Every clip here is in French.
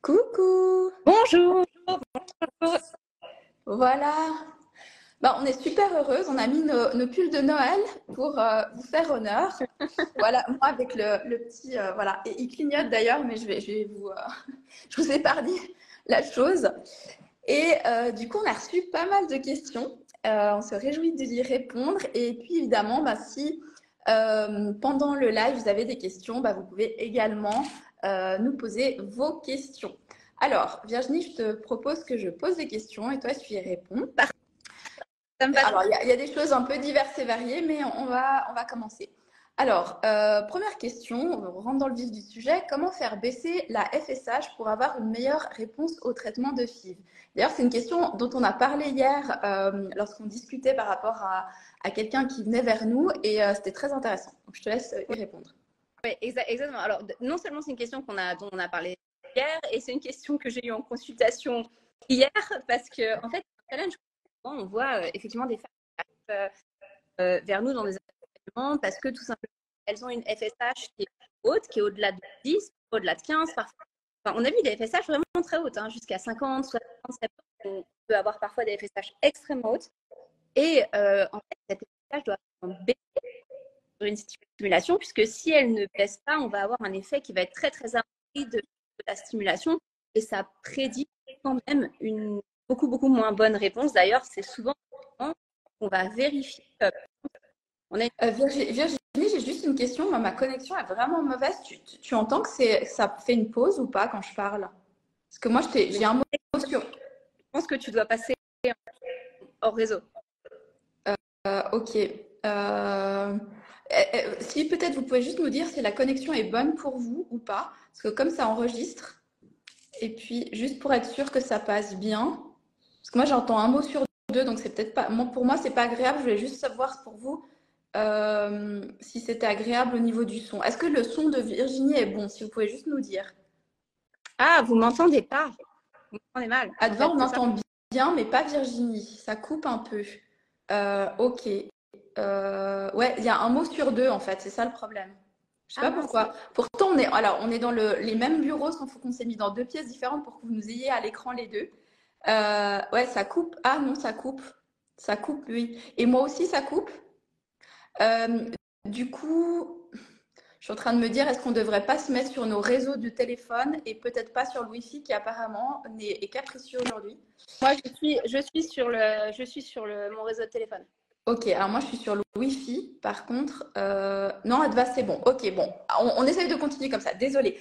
Coucou! Bonjour, bonjour. Voilà. Bah, on est super heureuse. On a mis nos pulls de Noël pour vous faire honneur. Voilà, moi avec le petit. Voilà. Et il clignote d'ailleurs, mais je vais vous, je vous épargne la chose. Et du coup, on a reçu pas mal de questions. On se réjouit d'y répondre. Et puis évidemment, bah, si pendant le live vous avez des questions, bah, vous pouvez également nous poser vos questions. Alors, Virginie, je te propose que je pose des questions et toi, tu y réponds. Ça me va. Alors, il y a des choses un peu diverses et variées, mais on va commencer. Alors, première question, on rentre dans le vif du sujet. Comment faire baisser la FSH pour avoir une meilleure réponse au traitement de FIV? D'ailleurs, c'est une question dont on a parlé hier lorsqu'on discutait par rapport à quelqu'un qui venait vers nous et c'était très intéressant. Donc, je te laisse y répondre. Oui, exactement. Alors, non seulement c'est une question dont on a parlé hier, et c'est une question que j'ai eue en consultation hier, parce que en fait, un challenge, on voit effectivement des femmes qui arrivent vers nous dans des accompagnements parce que tout simplement, elles ont une FSH qui est haute, qui est au-delà de 10, au-delà de 15 parfois. Enfin, on a vu des FSH vraiment très hautes, hein, jusqu'à 50, 60, 70. On peut avoir parfois des FSH extrêmement hautes. Et en fait, cette FSH doit baisser sur une stimulation, puisque si elle ne baisse pas, on va avoir un effet qui va être très, très rapide de la stimulation. Et ça prédit quand même une beaucoup moins bonne réponse. D'ailleurs, c'est souvent qu'on va vérifier. On a Virginie, j'ai juste une question. Moi, ma connexion est vraiment mauvaise. Tu entends que ça fait une pause ou pas quand je parle? Parce que moi, j'ai un mot sur. Je pense que tu dois passer hors réseau. Ok. Si peut-être vous pouvez juste nous dire si la connexion est bonne pour vous ou pas. Parce que comme ça enregistre, et puis juste pour être sûr que ça passe bien. Parce que moi, j'entends un mot sur deux, donc c'est peut-être pas. Pour moi, c'est pas agréable. Je voulais juste savoir pour vous si c'était agréable au niveau du son. Est-ce que le son de Virginie est bon? Si vous pouvez juste nous dire. Ah, vous m'entendez pas? Vous m'entendez mal, en Adva, fait, on c'est ça? entend bien, mais pas Virginie. Ça coupe un peu. Ok. Ouais, il y a un mot sur deux en fait, c'est ça le problème. Je sais Ah pas mince. pourquoi. Pourtant, on est dans les mêmes bureaux, sauf qu'on s'est mis dans deux pièces différentes pour que vous nous ayez à l'écran les deux. Ouais, ça coupe. Ah non, ça coupe. Ça coupe, oui. Et moi aussi, ça coupe. Euh, du coup, je suis en train de me dire, est-ce qu'on ne devrait pas se mettre sur nos réseaux de téléphone et peut-être pas sur le Wi-Fi qui apparemment est capricieux aujourd'hui? Moi, je suis sur mon réseau de téléphone. Ok, alors moi je suis sur le Wi-Fi, par contre, non, Adva, c'est bon. Ok, bon, on essaye de continuer comme ça, désolée.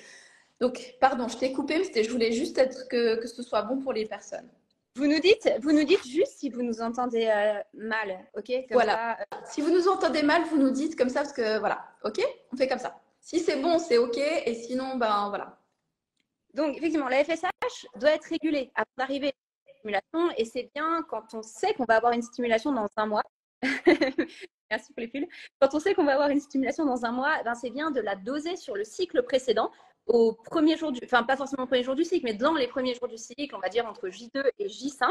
Donc, pardon, je t'ai coupé, mais je voulais juste être que ce soit bon pour les personnes. Vous nous dites juste si vous nous entendez mal, ok? Comme Voilà. ça. Si vous nous entendez mal, vous nous dites comme ça, parce que voilà, ok? On fait comme ça. Si c'est bon, c'est ok, et sinon, ben voilà. Donc, effectivement, la FSH doit être régulée avant d'arriver à la stimulation, et c'est bien quand on sait qu'on va avoir une stimulation dans un mois. Merci pour les pulls. Quand on sait qu'on va avoir une stimulation dans un mois, ben c'est bien de la doser sur le cycle précédent, au premier jour enfin pas forcément au premier jour du cycle, mais dans les premiers jours du cycle, on va dire entre J2 et J5,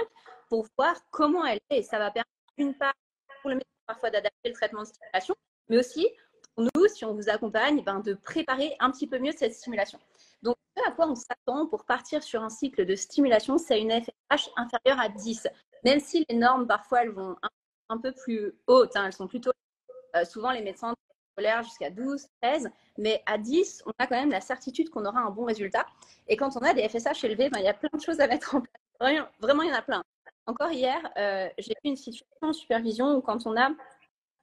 pour voir comment elle est. Et ça va permettre d'une part pour le médecin parfois d'adapter le traitement de stimulation, mais aussi pour nous, si on vous accompagne, ben, de préparer un petit peu mieux cette stimulation. Donc, ce à quoi on s'attend pour partir sur un cycle de stimulation, c'est une FSH inférieure à 10. Même si les normes, parfois, elles vont un peu plus hautes, hein, elles sont plutôt souvent les médecins scolaires jusqu'à 12, 13, mais à 10, on a quand même la certitude qu'on aura un bon résultat. Et quand on a des FSH élevés, ben, il y a plein de choses à mettre en place. Vraiment, il y en a plein. Encore hier, j'ai eu une situation en supervision où quand on a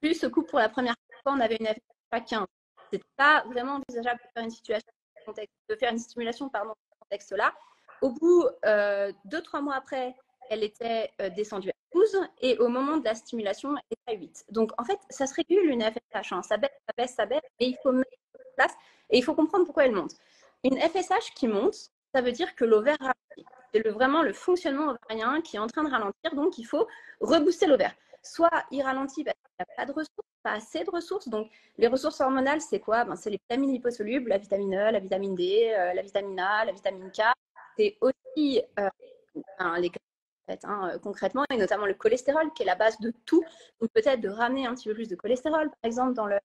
vu ce couple pour la première fois, on avait une FSH à 15. C'était pas vraiment envisageable de faire une situation de faire une stimulation pardon, dans ce contexte-là. Au bout, 2-3 mois après, elle était descendue à 12 et au moment de la stimulation, elle était à 8. Donc en fait, ça se régule une FSH. Hein. Ça baisse, ça baisse, ça baisse, et il faut mettre en place et il faut comprendre pourquoi elle monte. Une FSH qui monte, ça veut dire que l'ovaire ralentit. C'est vraiment le fonctionnement ovarien qui est en train de ralentir, donc il faut rebooster l'ovaire. Soit il ralentit parce qu'il n'y a pas de ressources, pas assez de ressources. Donc les ressources hormonales, c'est quoi? C'est les vitamines liposolubles, la vitamine E, la vitamine D, la vitamine A, la vitamine K. C'est aussi les graisses, en fait, concrètement, et notamment le cholestérol, qui est la base de tout. Donc peut-être de ramener un petit peu plus de cholestérol, par exemple, dans le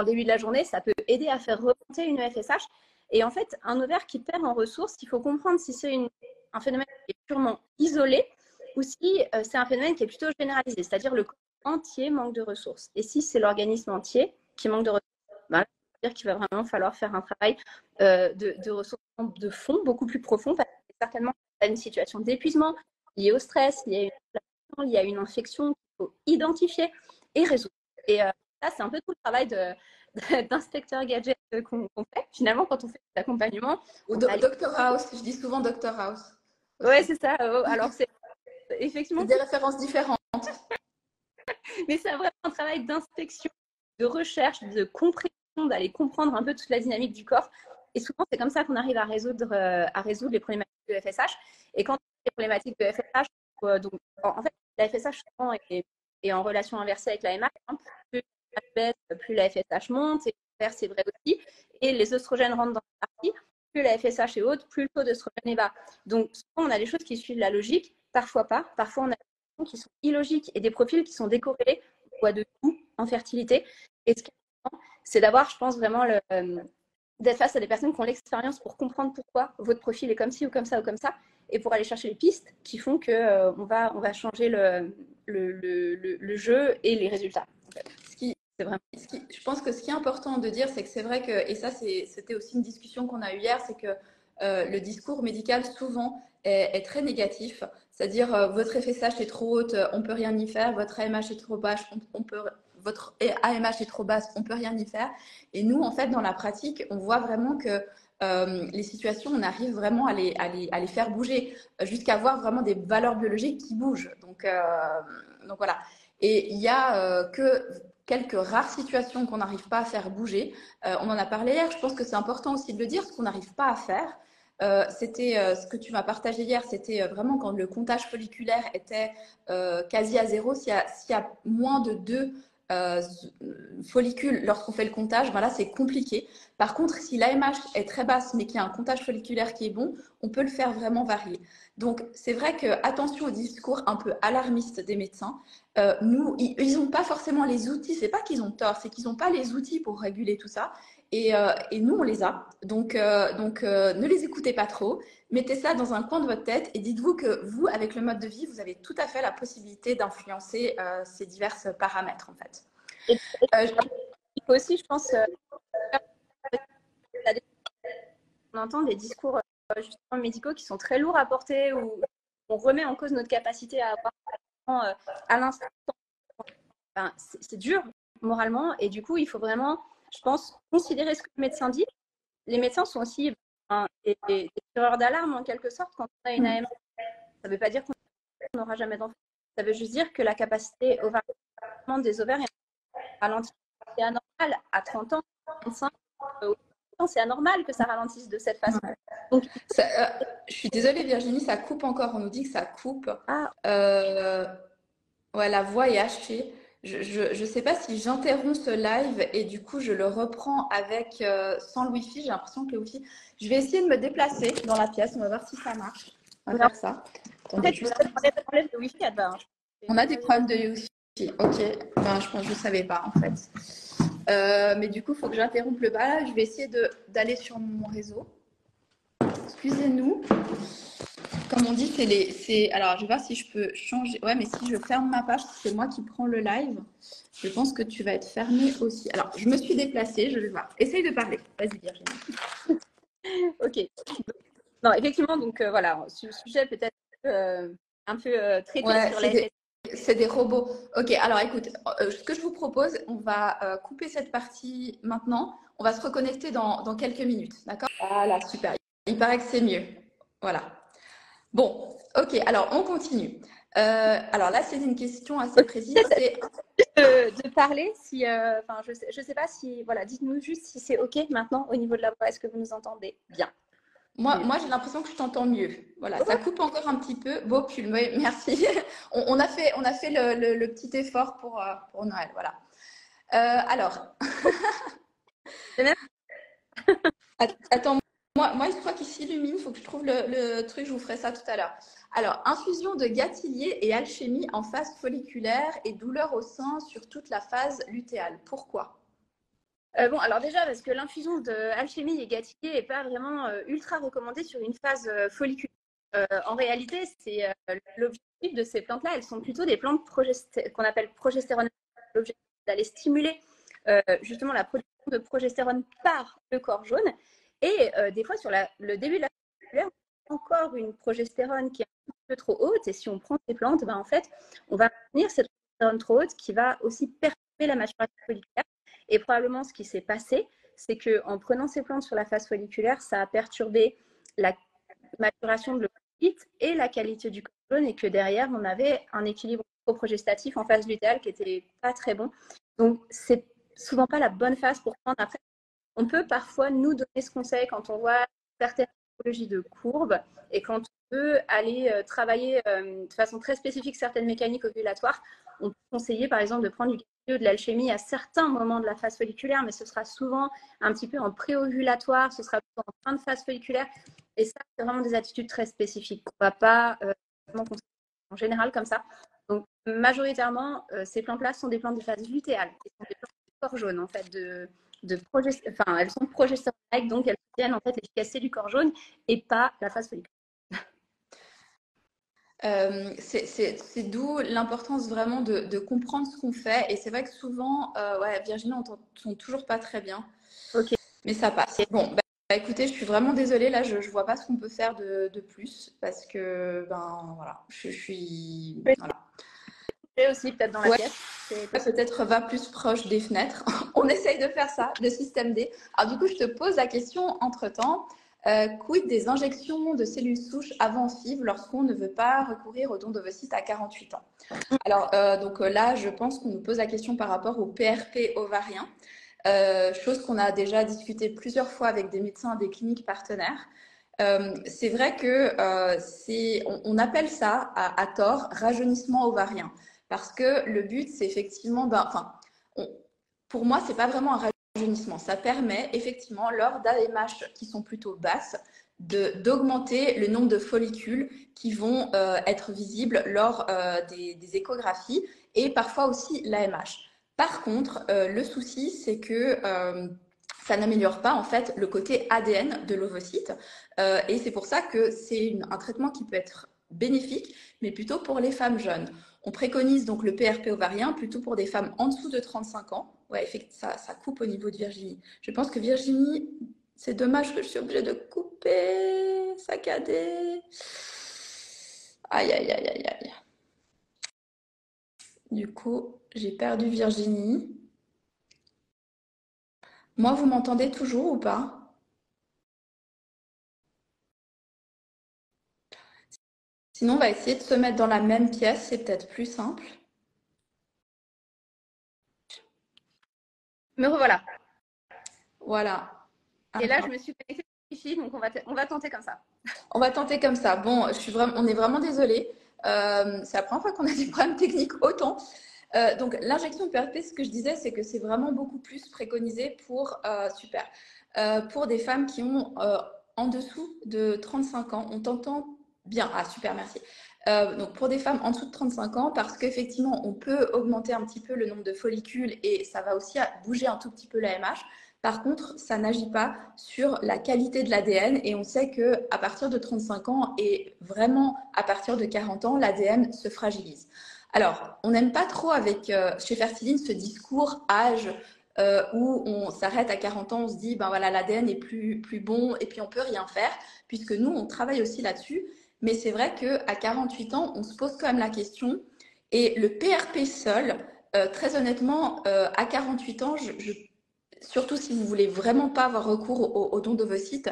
début de la journée, ça peut aider à faire remonter une FSH. Et en fait, un ovaire qui perd en ressources, il faut comprendre si c'est un phénomène qui est purement isolé ou si c'est un phénomène qui est plutôt généralisé, c'est-à-dire le corps entier manque de ressources. Et si c'est l'organisme entier qui manque de ressources, ben, ça veut dire qu'il va vraiment falloir faire un travail de ressources de fond beaucoup plus profond, parce que certainement à une situation d'épuisement liée au stress, liée à une infection qu'il faut identifier et résoudre. Et ça, c'est un peu tout le travail d'inspecteur gadget qu'on fait finalement quand on fait cet accompagnement. Ou Dr House, je dis souvent Dr House Ouais, aussi. c'est ça. Alors, c'est effectivement, C'est des références différentes. mais c'est vraiment un travail d'inspection, de recherche, de compréhension, d'aller comprendre un peu toute la dynamique du corps. Et souvent, c'est comme ça qu'on arrive à résoudre les problématiques de FSH. Et quand on a les problématiques de FSH, donc, en fait, la FSH souvent est en relation inversée avec la MH. Hein. Plus la MH baisse, plus la FSH monte. Et l'inverse, c'est vrai aussi. Et les oestrogènes rentrent dans la partie. Plus la FSH est haute, plus le taux d'oestrogène est bas. Donc, souvent, on a des choses qui suivent la logique, parfois pas. Parfois, on a des choses qui sont illogiques et des profils qui sont décorrélés au poids de tout en fertilité. Et ce qui est important, c'est d'avoir, je pense, vraiment d'être face à des personnes qui ont l'expérience pour comprendre pourquoi votre profil est comme ci ou comme ça ou comme ça, et pour aller chercher les pistes qui font que on va changer le jeu et les résultats. En fait. C'est vraiment... je pense que ce qui est important de dire, c'est que c'est vrai que, et ça c'était aussi une discussion qu'on a eue hier, c'est que le discours médical souvent est très négatif, c'est-à-dire votre FSH est trop haute, on peut rien y faire, votre AMH est trop basse, votre AMH est trop basse, on peut rien y faire. Et nous, en fait, dans la pratique, on voit vraiment que les situations, on arrive vraiment à les faire bouger, jusqu'à voir vraiment des valeurs biologiques qui bougent. Donc voilà. Et il y a que quelques rares situations qu'on n'arrive pas à faire bouger. On en a parlé hier, je pense que c'est important aussi de le dire, ce qu'on n'arrive pas à faire. C'était ce que tu m'as partagé hier, c'était vraiment quand le comptage folliculaire était quasi à zéro. S'il y a moins de 2 follicules lorsqu'on fait le comptage, ben là c'est compliqué. Par contre, si l'AMH est très basse mais qu'il y a un comptage folliculaire qui est bon, on peut le faire vraiment varier. Donc c'est vrai que attention au discours un peu alarmiste des médecins. Ils n'ont pas forcément les outils, c'est pas qu'ils ont tort, c'est qu'ils n'ont pas les outils pour réguler tout ça. Et nous, on les a. Donc, ne les écoutez pas trop. Mettez ça dans un coin de votre tête et dites-vous que vous, avec le mode de vie, vous avez tout à fait la possibilité d'influencer ces divers paramètres, en fait. Et il faut aussi, je pense, on entend des discours justement médicaux qui sont très lourds à porter, où on remet en cause notre capacité à avoir à l'instant. Enfin, c'est dur moralement, et du coup, il faut vraiment, je pense, considérer ce que le médecin dit. Les médecins sont aussi des tireurs d'alarme en quelque sorte quand on a une AMH. Ça ne veut pas dire qu'on n'aura jamais d'enfant. Ça veut juste dire que la capacité ovarienne des ovaires est ralentie. C'est anormal à 30 ans, 35 ans, c'est anormal que ça ralentisse de cette façon. Donc, je suis désolée Virginie, ça coupe encore, on nous dit que ça coupe. Ouais, la voix est hachée. Je sais pas si j'interromps ce live et du coup je le reprends avec sans le wifi. J'ai l'impression que le wifi. Je vais essayer de me déplacer dans la pièce. On va voir si ça marche. On va faire ça. Attendez, juste... de wifi, On a des problèmes de wifi. Ok. Ben, je pense que je savais pas en fait. Mais du coup, il faut que j'interrompe le bas. Je vais essayer d'aller sur mon réseau. Excusez-nous. Comme on dit, alors, je vais voir si je peux changer. Ouais, mais si je ferme ma page, c'est moi qui prends le live. Je pense que tu vas être fermé aussi. Alors, je me suis déplacée, je vais voir. Essaye de parler. Vas-y, Virginie. Ok. Non, effectivement, donc voilà, ce sujet peut-être un peu traité sur la FSH. C'est des robots. Ok, alors écoute, ce que je vous propose, on va couper cette partie maintenant. On va se reconnecter dans quelques minutes. D'accord? Voilà, super. Il paraît que c'est mieux. Voilà. Bon, ok, alors on continue. Alors là, c'est une question assez précise. De parler, si, je sais pas si, voilà, dites-nous juste si c'est ok maintenant au niveau de la voix. Est-ce que vous nous entendez bien? Moi j'ai l'impression que je t'entends mieux. Voilà, ça coupe encore un petit peu. Beau pull, merci. On a fait le petit effort pour Noël, voilà. Alors, attends, moi je crois qu'il s'illumine. Il faut que je trouve le truc. Je vous ferai ça tout à l'heure. Alors, infusion de gâtillier et alchémie en phase folliculaire et douleur au sein sur toute la phase lutéale. Pourquoi? Bon, alors déjà, parce que l'infusion d'alchimie et Gattier n'est pas vraiment ultra recommandée sur une phase folliculaire. En réalité, c'est l'objectif de ces plantes-là, elles sont plutôt des plantes qu'on appelle progestérone. L'objectif, c'est d'aller stimuler justement la production de progestérone par le corps jaune. Et des fois, sur le début de la phase folliculaire, on a encore une progestérone qui est un peu trop haute. Et si on prend ces plantes, ben, en fait, on va maintenir cette progestérone trop haute qui va aussi perturber la maturation folliculaire. Et probablement, ce qui s'est passé, c'est qu'en prenant ces plantes sur la phase folliculaire, ça a perturbé la maturation de l'ovocyte et la qualité du corps jaune, et que derrière, on avait un équilibre progestatif en phase lutéale qui était pas très bon. Donc, c'est souvent pas la bonne phase pour prendre. Après, on peut parfois nous donner ce conseil quand on voit certaines pathologies de courbes et quand on veut aller travailler de façon très spécifique certaines mécaniques ovulatoires. On peut conseiller par exemple de prendre du de l'alchimie à certains moments de la phase folliculaire, mais ce sera souvent un petit peu en préovulatoire, ce sera plutôt en fin de phase folliculaire. Et ça, c'est vraiment des attitudes très spécifiques. On ne va pas conseiller en général comme ça. Donc, majoritairement, ces plantes-là sont des plantes de phase lutéale. Ce sont des plantes de corps jaune, en fait, enfin, elles sont progestéroniques, donc elles soutiennent en fait l'efficacité du corps jaune et pas la phase folliculaire. C'est d'où l'importance vraiment de comprendre ce qu'on fait. Et c'est vrai que souvent, ouais, Virginie, on t'entend toujours pas très bien, Ok. mais ça passe. Bon, écoutez, je suis vraiment désolée. Là, je vois pas ce qu'on peut faire de plus parce que, ben voilà, je suis. Voilà. Et aussi peut-être dans la Ouais, pièce. C'est possible. peut-être va plus proche des fenêtres. On essaye de faire ça, le système D. Alors, du coup, je te pose la question entre-temps. Quid des injections de cellules souches avant FIV lorsqu'on ne veut pas recourir au don d'ovocytes à 48 ans? Alors, donc là, je pense qu'on nous pose la question par rapport au PRP ovarien, chose qu'on a déjà discuté plusieurs fois avec des médecins des cliniques partenaires. C'est vrai que on appelle ça à tort rajeunissement ovarien, parce que le but, c'est effectivement, pour moi, c'est pas vraiment un rajeunissement. Ça permet effectivement, lors d'AMH qui sont plutôt basses, d'augmenter le nombre de follicules qui vont être visibles lors des échographies et parfois aussi l'AMH. Par contre, le souci, c'est que ça n'améliore pas en fait le côté ADN de l'ovocyte et c'est pour ça que c'est un traitement qui peut être bénéfique, mais plutôt pour les femmes jeunes. On préconise donc le PRP ovarien plutôt pour des femmes en dessous de 35 ans. Ouais, effectivement, ça coupe au niveau de Virginie. Je pense que Virginie, c'est dommage que je suis obligée de couper, saccader. Aïe, aïe, aïe, aïe, aïe. Du coup, j'ai perdu Virginie. Moi, vous m'entendez toujours ou pas? Sinon, on va essayer de se mettre dans la même pièce, c'est peut-être plus simple. Me revoilà. Voilà. Et là, je Alors, me suis connectée au Wi-Fi, donc on va tenter comme ça. on va tenter comme ça. Bon, on est vraiment désolé. C'est la première fois qu'on a des problèmes techniques autant. Donc, l'injection de PRP, ce que je disais, c'est que c'est vraiment beaucoup plus préconisé pour des femmes qui ont en dessous de 35 ans. On t'entend bien. Ah, super, merci. Donc, pour des femmes en dessous de 35 ans, parce qu'effectivement, on peut augmenter un petit peu le nombre de follicules et ça va aussi bouger un tout petit peu l'AMH. Par contre, ça n'agit pas sur la qualité de l'ADN et on sait qu'à partir de 35 ans et vraiment à partir de 40 ans, l'ADN se fragilise. Alors, on n'aime pas trop chez Fertiline ce discours âge où on s'arrête à 40 ans, on se dit ben voilà l'ADN est plus bon et puis on peut rien faire puisque nous on travaille aussi là-dessus. Mais c'est vrai qu'à 48 ans, on se pose quand même la question et le PRP seul, très honnêtement, à 48 ans, surtout si vous voulez vraiment pas avoir recours au don d'ovocytes,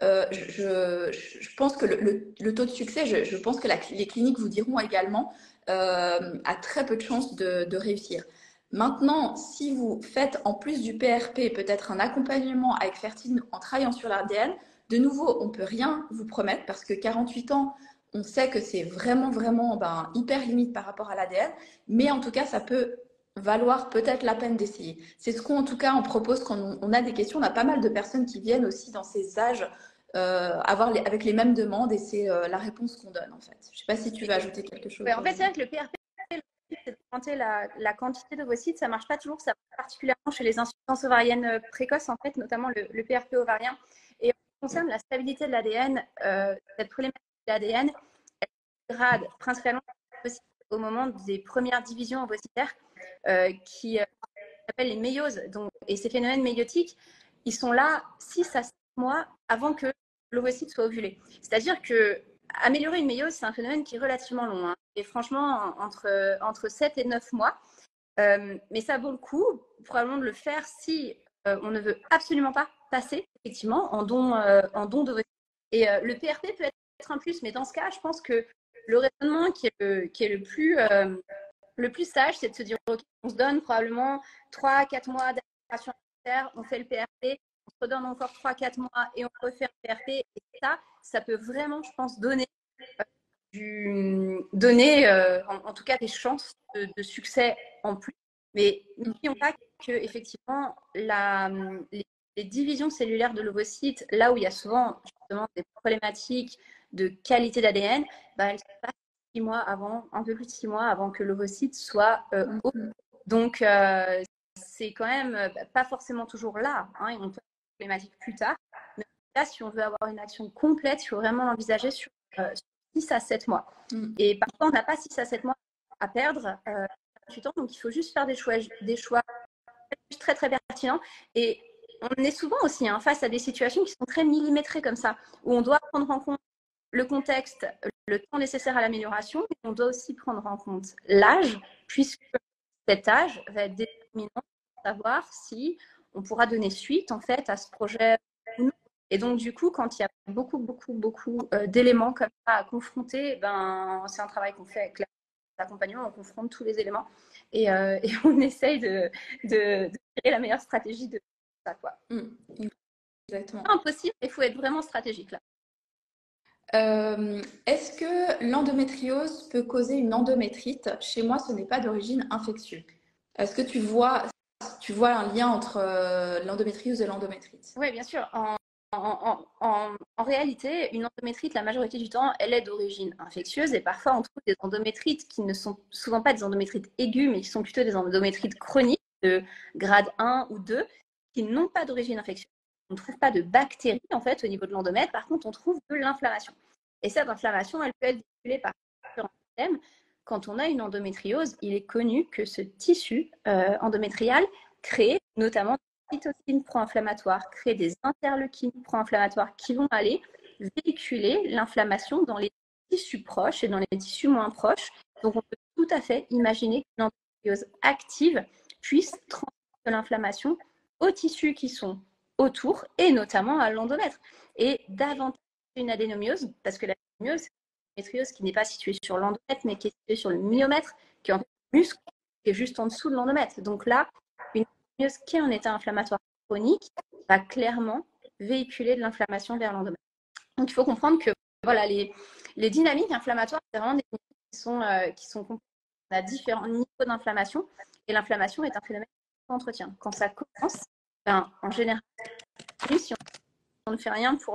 je pense que le taux de succès, je pense que les cliniques vous diront également, a très peu de chances de réussir. Maintenant, si vous faites en plus du PRP peut-être un accompagnement avec Fertile en travaillant sur l'ADN, de nouveau, on ne peut rien vous promettre parce que 48 ans, on sait que c'est vraiment, vraiment hyper limite par rapport à l'ADN, mais en tout cas, ça peut valoir peut-être la peine d'essayer. C'est ce qu'en tout cas on propose quand on a des questions. On a pas mal de personnes qui viennent aussi dans ces âges avec les mêmes demandes et c'est la réponse qu'on donne en fait. Je ne sais pas si tu veux ajouter quelque chose, Ouais, en fait, c'est Virginie. vrai que le PRP, c'est d'augmenter la quantité d'ovocytes. Ça ne marche pas toujours, ça marche particulièrement chez les insuffisances ovariennes précoces, en fait, notamment le PRP ovarien. Et en ce qui concerne la stabilité de l'ADN, cette problématique de l'ADN, elle se dégrade principalement au moment des premières divisions ovocytaires qui s'appellent les méioses. Donc, et ces phénomènes méiotiques, ils sont là 6 à 7 mois avant que l'ovocyte soit ovulé. C'est-à-dire que améliorer une méiose, c'est un phénomène qui est relativement long. Et franchement, entre 7 et 9 mois. Mais ça vaut le coup, probablement, de le faire si on ne veut absolument pas passer, effectivement, en don d'ovocytes. Et le PRP peut être un plus, mais dans ce cas, je pense que le raisonnement qui est le plus sage, c'est de se dire, OK, on se donne probablement 3-4 mois d'administration alimentaire, on fait le PRP, on se redonne encore 3-4 mois et on refait le PRP. Et ça peut vraiment, je pense, donner en tout cas des chances de succès en plus. Mais n'oublions pas que effectivement les divisions cellulaires de l'ovocyte, là où il y a souvent justement des problématiques de qualité d'ADN, elles se passent 6 mois avant, un peu plus de 6 mois avant que l'ovocyte soit haut. Donc c'est quand même pas forcément toujours là. On peut avoir des problématiques plus tard. Mais là, si on veut avoir une action complète, il faut vraiment l'envisager sur 6 à 7 mois. Et parfois, on n'a pas 6 à 7 mois à perdre du ans, donc il faut juste faire des choix très très pertinents. Et on est souvent aussi face à des situations qui sont très millimétrées comme ça, où on doit prendre en compte le contexte, le temps nécessaire à l'amélioration, mais on doit aussi prendre en compte l'âge, puisque cet âge va être déterminant pour savoir si on pourra donner suite en fait à ce projet ou non. Et donc, du coup, quand il y a beaucoup d'éléments comme ça à confronter, c'est un travail qu'on fait avec l'accompagnement, on confronte tous les éléments et on essaye de créer la meilleure stratégie de ça, quoi. Exactement. C'est impossible, il faut être vraiment stratégique là. Est-ce que l'endométriose peut causer une endométrite? Chez moi, ce n'est pas d'origine infectieuse. Est-ce que tu vois un lien entre l'endométriose et l'endométrite? Oui, bien sûr. En réalité, une endométrite, la majorité du temps, elle est d'origine infectieuse et parfois on trouve des endométrites qui ne sont souvent pas des endométrites aiguës, mais qui sont plutôt des endométrites chroniques de grade 1 ou 2 qui n'ont pas d'origine infectieuse. On ne trouve pas de bactéries en fait au niveau de l'endomètre, par contre on trouve de l'inflammation. Et cette inflammation, elle peut être véhiculée par différents systèmes. Quand on a une endométriose, il est connu que ce tissu endométrial crée notamment cytokines pro-inflammatoires, créer des interleukines pro-inflammatoires qui vont aller véhiculer l'inflammation dans les tissus proches et dans les tissus moins proches. Donc, on peut tout à fait imaginer qu'une endométriose active puisse transmettre de l'inflammation aux tissus qui sont autour et notamment à l'endomètre. Et davantage une adénomiose, parce que l'adénomiose, c'est une endométriose qui n'est pas située sur l'endomètre, mais qui est située sur le myomètre, qui est en fait le muscle qui est juste en dessous de l'endomètre. Donc là, une endométriose qui est en état inflammatoire chronique va clairement véhiculer de l'inflammation vers l'endomètre. Donc il faut comprendre que voilà, les dynamiques inflammatoires, c'est vraiment des dynamiques qui sont complexes. On a différents niveaux d'inflammation et l'inflammation est un phénomène qui s'entretient. Quand ça commence, en général, si on ne fait rien pour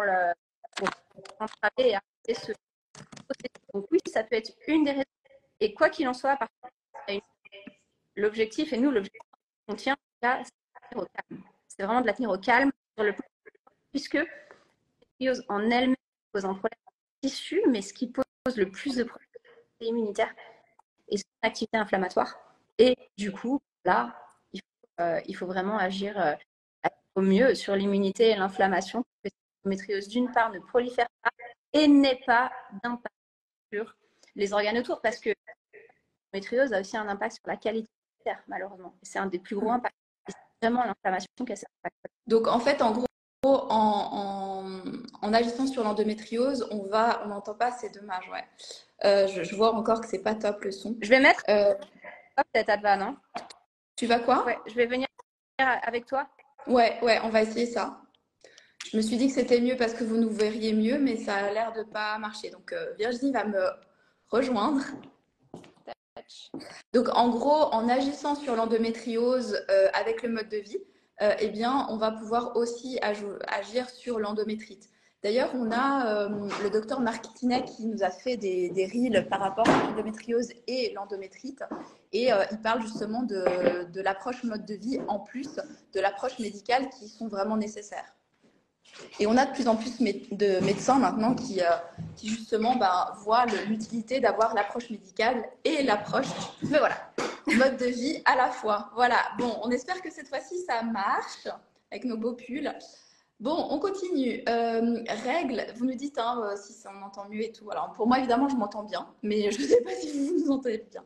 entraver et arrêter ce processus. Donc oui, ça peut être une des raisons. Et quoi qu'il en soit, par contre, l'objectif, et nous, l'objectif qu'on tient, c'est vraiment de la tenir au calme sur le plan, puisque l'endométriose en elle-même pose un problème de tissu, mais ce qui pose le plus de problèmes, c'est immunitaire et son activité inflammatoire. Et du coup, là, il faut vraiment agir au mieux sur l'immunité et l'inflammation, que l'endométriose, d'une part, ne prolifère pas et n'ait pas d'impact sur les organes autour, parce que l'endométriose a aussi un impact sur la qualité de l'air, malheureusement. C'est un des plus gros impacts. Et c'est vraiment l'inflammation qui a cet impact. Donc, en fait, en gros, en agissant sur l'endométriose, on n'entend pas, c'est dommage, ouais. Je vois encore que c'est pas top le son. Je vais mettre peut-être Adva, non? Tu vas quoi? Ouais, je vais venir avec toi. Ouais, on va essayer ça. Je me suis dit que c'était mieux parce que vous nous verriez mieux, mais ça a l'air de pas marcher. Donc Virginie va me rejoindre. Donc en gros, en agissant sur l'endométriose avec le mode de vie, eh bien, on va pouvoir aussi agir sur l'endométrite. D'ailleurs, on a le docteur Marc Tinet qui nous a fait des reels par rapport à l'endométriose et l'endométrite. Et il parle justement de l'approche mode de vie en plus de l'approche médicale qui sont vraiment nécessaires. Et on a de plus en plus de médecins maintenant qui justement voient l'utilité d'avoir l'approche médicale et l'approche, mais voilà, mode de vie à la fois. Voilà, bon, on espère que cette fois-ci ça marche avec nos beaux pulls. Bon, on continue. Règles, vous nous dites si on entend mieux et tout. Alors pour moi évidemment je m'entends bien, mais je ne sais pas si vous nous entendez bien.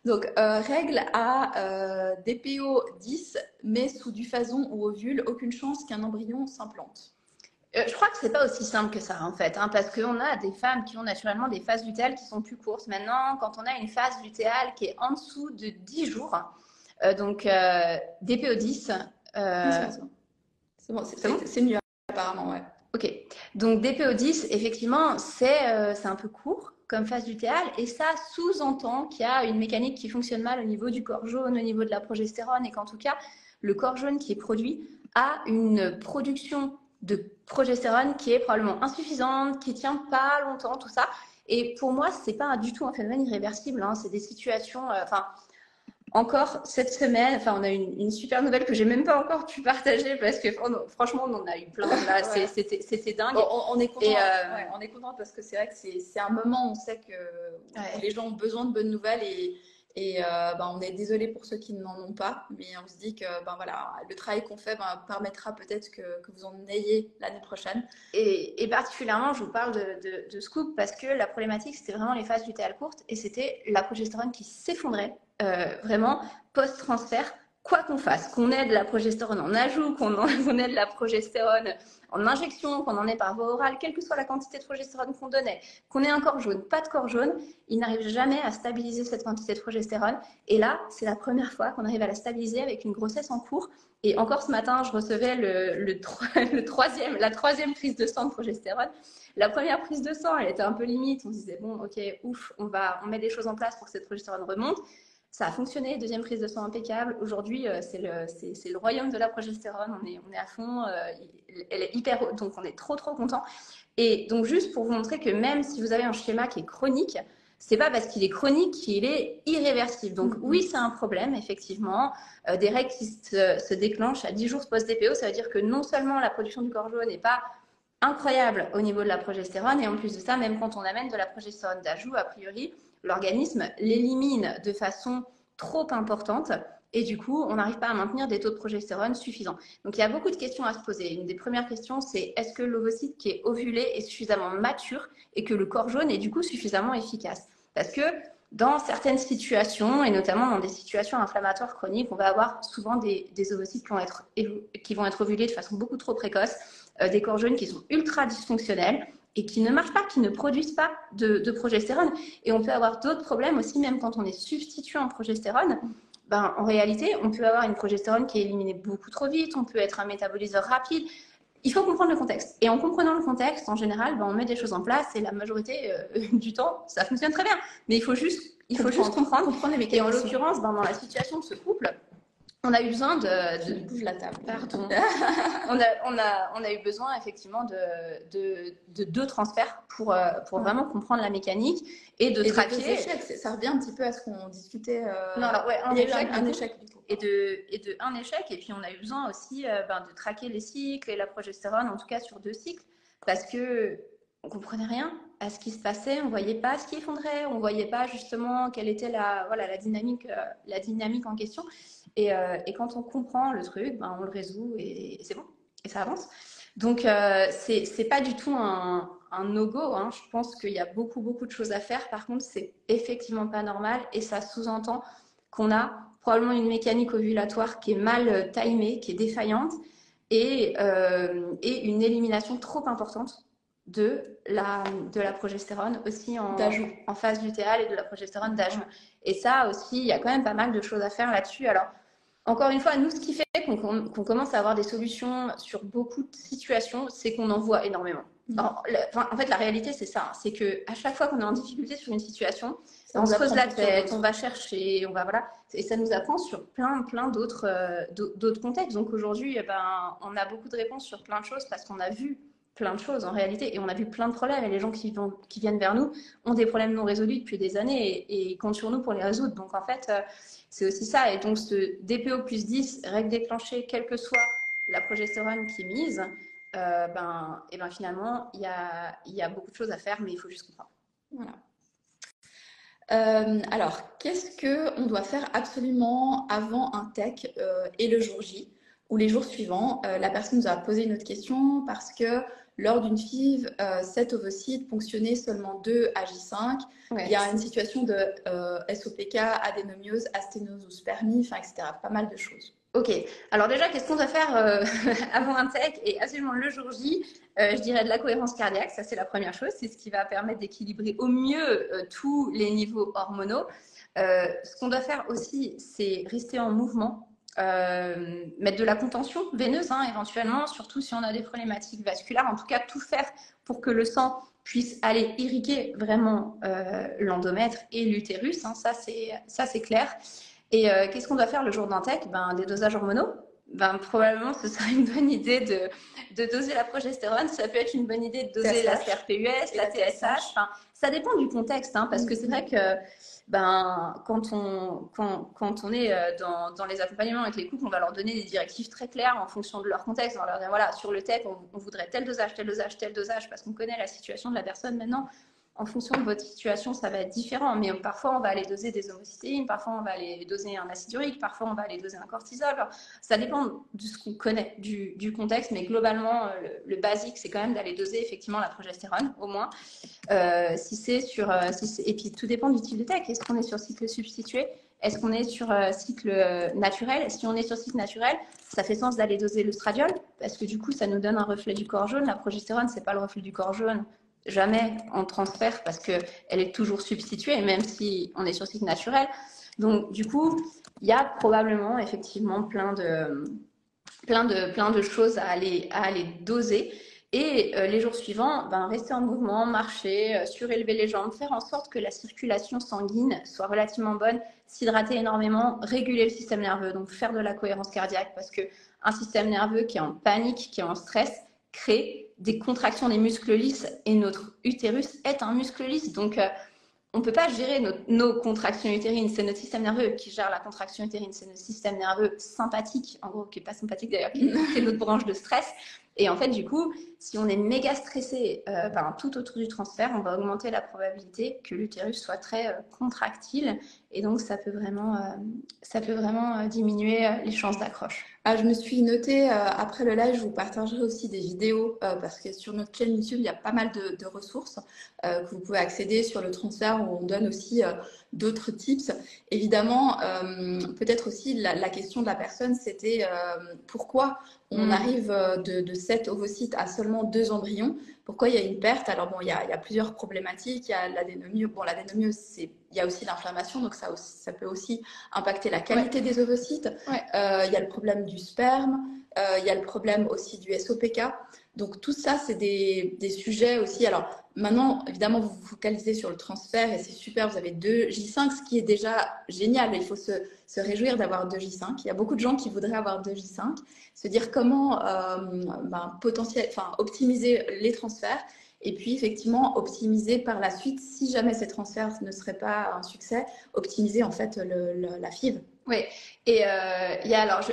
Donc, règle à DPO 10, mais sous du phason ou ovule, aucune chance qu'un embryon s'implante. Je crois que c'est pas aussi simple que ça en fait, parce qu'on a des femmes qui ont naturellement des phases lutéales qui sont plus courtes. Maintenant, quand on a une phase lutéale qui est en dessous de 10 jours, donc DPO 10, c'est bon, c'est mieux apparemment, ouais. Ok, donc DPO 10, effectivement, c'est un peu court comme phase lutéale et ça sous-entend qu'il y a une mécanique qui fonctionne mal au niveau du corps jaune, au niveau de la progestérone et qu'en tout cas, le corps jaune qui est produit a une production de progestérone qui est probablement insuffisante, qui tient pas longtemps, tout ça. Et pour moi, c'est pas du tout un phénomène irréversible, c'est des situations, encore cette semaine, on a une super nouvelle que j'ai même pas encore pu partager parce que franchement, on en a eu plein. Là, ouais. C'était dingue. Bon, on est content. On est content parce que c'est vrai que c'est un moment où on sait que les gens ont besoin de bonnes nouvelles et on est désolé pour ceux qui n'en ont pas, mais on se dit que voilà, le travail qu'on fait permettra peut-être que vous en ayez l'année prochaine. Et particulièrement, je vous parle de Scoop parce que la problématique, c'était vraiment les phases lutéales courtes et c'était la progestérone qui s'effondrait vraiment post-transfert, quoi qu'on fasse, qu'on ait de la progestérone en ajout, qu'on ait de la progestérone en injection, qu'on en ait par voie orale, quelle que soit la quantité de progestérone qu'on donnait, qu'on ait un corps jaune, pas de corps jaune, il n'arrive jamais à stabiliser cette quantité de progestérone. Et là, c'est la première fois qu'on arrive à la stabiliser avec une grossesse en cours. Et encore ce matin, je recevais la troisième prise de sang de progestérone. La première prise de sang, elle était un peu limite. On se disait, bon, ok, ouf, on met des choses en place pour que cette progestérone remonte. Ça a fonctionné, deuxième prise de sang impeccable. Aujourd'hui, c'est le royaume de la progestérone. On est à fond, elle est hyper haute, donc on est trop content. Et donc juste pour vous montrer que même si vous avez un schéma qui est chronique, c'est pas parce qu'il est chronique qu'il est irréversible. Donc oui, c'est un problème, effectivement. Des règles qui se déclenchent à 10 jours post-DPO, ça veut dire que non seulement la production du corps jaune n'est pas incroyable au niveau de la progestérone, et en plus de ça, même quand on amène de la progestérone d'ajout, a priori, l'organisme l'élimine de façon trop importante et du coup, on n'arrive pas à maintenir des taux de progestérone suffisants. Donc, il y a beaucoup de questions à se poser. Une des premières questions, c'est est-ce que l'ovocyte qui est ovulé est suffisamment mature et que le corps jaune est du coup suffisamment efficace? Parce que dans certaines situations, et notamment dans des situations inflammatoires chroniques, on va avoir souvent des ovocytes qui vont être ovulés de façon beaucoup trop précoce, des corps jaunes qui sont ultra dysfonctionnels et qui ne marchent pas, qui ne produisent pas de progestérone. Et on peut avoir d'autres problèmes aussi, même quand on est substitué en progestérone. En réalité, on peut avoir une progestérone qui est éliminée beaucoup trop vite, on peut être un métaboliseur rapide. Il faut comprendre le contexte. Et en comprenant le contexte, en général, on met des choses en place et la majorité du temps, ça fonctionne très bien. Mais il faut juste comprendre les mécanismes. Et en l'occurrence, dans la situation de ce couple, on a eu besoin Je bouge la table. Pardon. on a eu besoin effectivement de deux transferts pour vraiment comprendre la mécanique et de traquer. Ça revient un petit peu à ce qu'on discutait. Non, alors ouais, un échec du coup. Et de un échec. Et puis on a eu besoin aussi de traquer les cycles et la progestérone, en tout cas sur 2 cycles, parce que on comprenait rien à ce qui se passait, on voyait pas ce qui effondrait, on voyait pas justement quelle était la dynamique en question. Et quand on comprend le truc, on le résout et c'est bon, et ça avance. Donc c'est pas du tout un no-go. Je pense qu'il y a beaucoup de choses à faire. Par contre, c'est effectivement pas normal et ça sous-entend qu'on a probablement une mécanique ovulatoire qui est mal timée, qui est défaillante et une élimination trop importante de la progestérone aussi en phase lutéale et de la progestérone d'ajout. Et ça aussi, il y a quand même pas mal de choses à faire là-dessus. Alors, encore une fois, nous, ce qui fait qu'on commence à avoir des solutions sur beaucoup de situations, c'est qu'on en voit énormément. Alors, en fait, la réalité, c'est ça. C'est qu'à chaque fois qu'on est en difficulté sur une situation, on se creuse la tête, on va chercher, et ça nous apprend sur plein d'autres contextes. Donc aujourd'hui, on a beaucoup de réponses sur plein de choses parce qu'on a vu plein de choses en réalité, et on a vu plein de problèmes, et les gens qui viennent vers nous ont des problèmes non résolus depuis des années, et ils comptent sur nous pour les résoudre. Donc en fait, c'est aussi ça. Et donc ce DPO plus 10, règle déclenchée, quelle que soit la progestérone qui est mise, et ben finalement, il y a beaucoup de choses à faire, mais il faut juste comprendre. Voilà. Alors, qu'est-ce qu'on doit faire absolument avant un tech et le jour J ou les jours suivants? La personne nous a posé une autre question parce que lors d'une FIV, 7 ovocytes ponctionnés seulement 2 à J5. Ouais. Il y a une situation de SOPK, adénomiose, asténose ou spermie, enfin, etc. Pas mal de choses. Ok, alors déjà, qu'est-ce qu'on doit faire avant un tech et absolument le jour J? Je dirais de la cohérence cardiaque, ça c'est la première chose, c'est ce qui va permettre d'équilibrer au mieux tous les niveaux hormonaux. Ce qu'on doit faire aussi, c'est rester en mouvement, mettre de la contention veineuse éventuellement, surtout si on a des problématiques vasculaires, en tout cas tout faire pour que le sang puisse aller irriguer vraiment l'endomètre et l'utérus, ça c'est clair. Et qu'est-ce qu'on doit faire le jour d'un tech? Des dosages hormonaux. Probablement, ce serait une bonne idée de doser la progestérone. Ça peut être une bonne idée de doser la CRPUS, la TSH. Enfin, ça dépend du contexte, parce que c'est vrai que quand on est dans les accompagnements avec les couples, on va leur donner des directives très claires en fonction de leur contexte. On va leur dire, voilà, sur le tech, on voudrait tel dosage, tel dosage, tel dosage, parce qu'on connaît la situation de la personne maintenant. En fonction de votre situation, ça va être différent. Mais parfois, on va aller doser des homocystéines, parfois, on va aller doser un acide urique, parfois, on va aller doser un cortisol. Alors, ça dépend de ce qu'on connaît, du contexte. Mais globalement, le basique, c'est quand même d'aller doser effectivement la progestérone, au moins. Et puis, tout dépend du type de tech. Est-ce qu'on est sur cycle substitué? Est-ce qu'on est sur cycle naturel? Si on est sur cycle naturel, ça fait sens d'aller doser le stradiol, parce que du coup, ça nous donne un reflet du corps jaune. La progestérone, c'est pas le reflet du corps jaune. Jamais en transfert parce qu'elle est toujours substituée, même si on est sur cycle naturel. Donc, du coup, il y a probablement effectivement plein de choses à aller doser. Et les jours suivants, rester en mouvement, marcher, surélever les jambes, faire en sorte que la circulation sanguine soit relativement bonne, s'hydrater énormément, réguler le système nerveux, donc faire de la cohérence cardiaque, parce qu'un système nerveux qui est en panique, qui est en stress, crée des contractions des muscles lisses, et notre utérus est un muscle lisse. Donc, on ne peut pas gérer nos contractions utérines. C'est notre système nerveux qui gère la contraction utérine. C'est notre système nerveux sympathique, en gros, qui n'est pas sympathique d'ailleurs, qui est notre branche de stress. Et en fait, du coup, si on est méga stressé tout autour du transfert, on va augmenter la probabilité que l'utérus soit très contractile. Et donc, ça peut vraiment diminuer les chances d'accroche. Je me suis notée, après le live, je vous partagerai aussi des vidéos parce que sur notre chaîne YouTube, il y a pas mal de ressources que vous pouvez accéder sur le transfert où on donne aussi d'autres tips. Évidemment, peut-être aussi la question de la personne, c'était pourquoi on arrive de 7 ovocytes à seulement 2 embryons. Pourquoi il y a une perte? Alors bon, il y a plusieurs problématiques. Il y a l'adénomiose. Bon, l'adénomiose, il y a aussi l'inflammation, donc ça peut aussi impacter la qualité des ovocytes. Ouais. Il y a le problème du sperme. Il y a le problème aussi du SOPK. Donc tout ça, c'est des sujets aussi. Alors maintenant, évidemment, vous vous focalisez sur le transfert et c'est super, vous avez 2 J5, ce qui est déjà génial. Il faut se réjouir d'avoir 2 J5. Il y a beaucoup de gens qui voudraient avoir 2 J5. Se dire comment optimiser les transferts et puis effectivement optimiser par la suite, si jamais ces transferts ne seraient pas un succès, optimiser en fait la FIV. Oui, et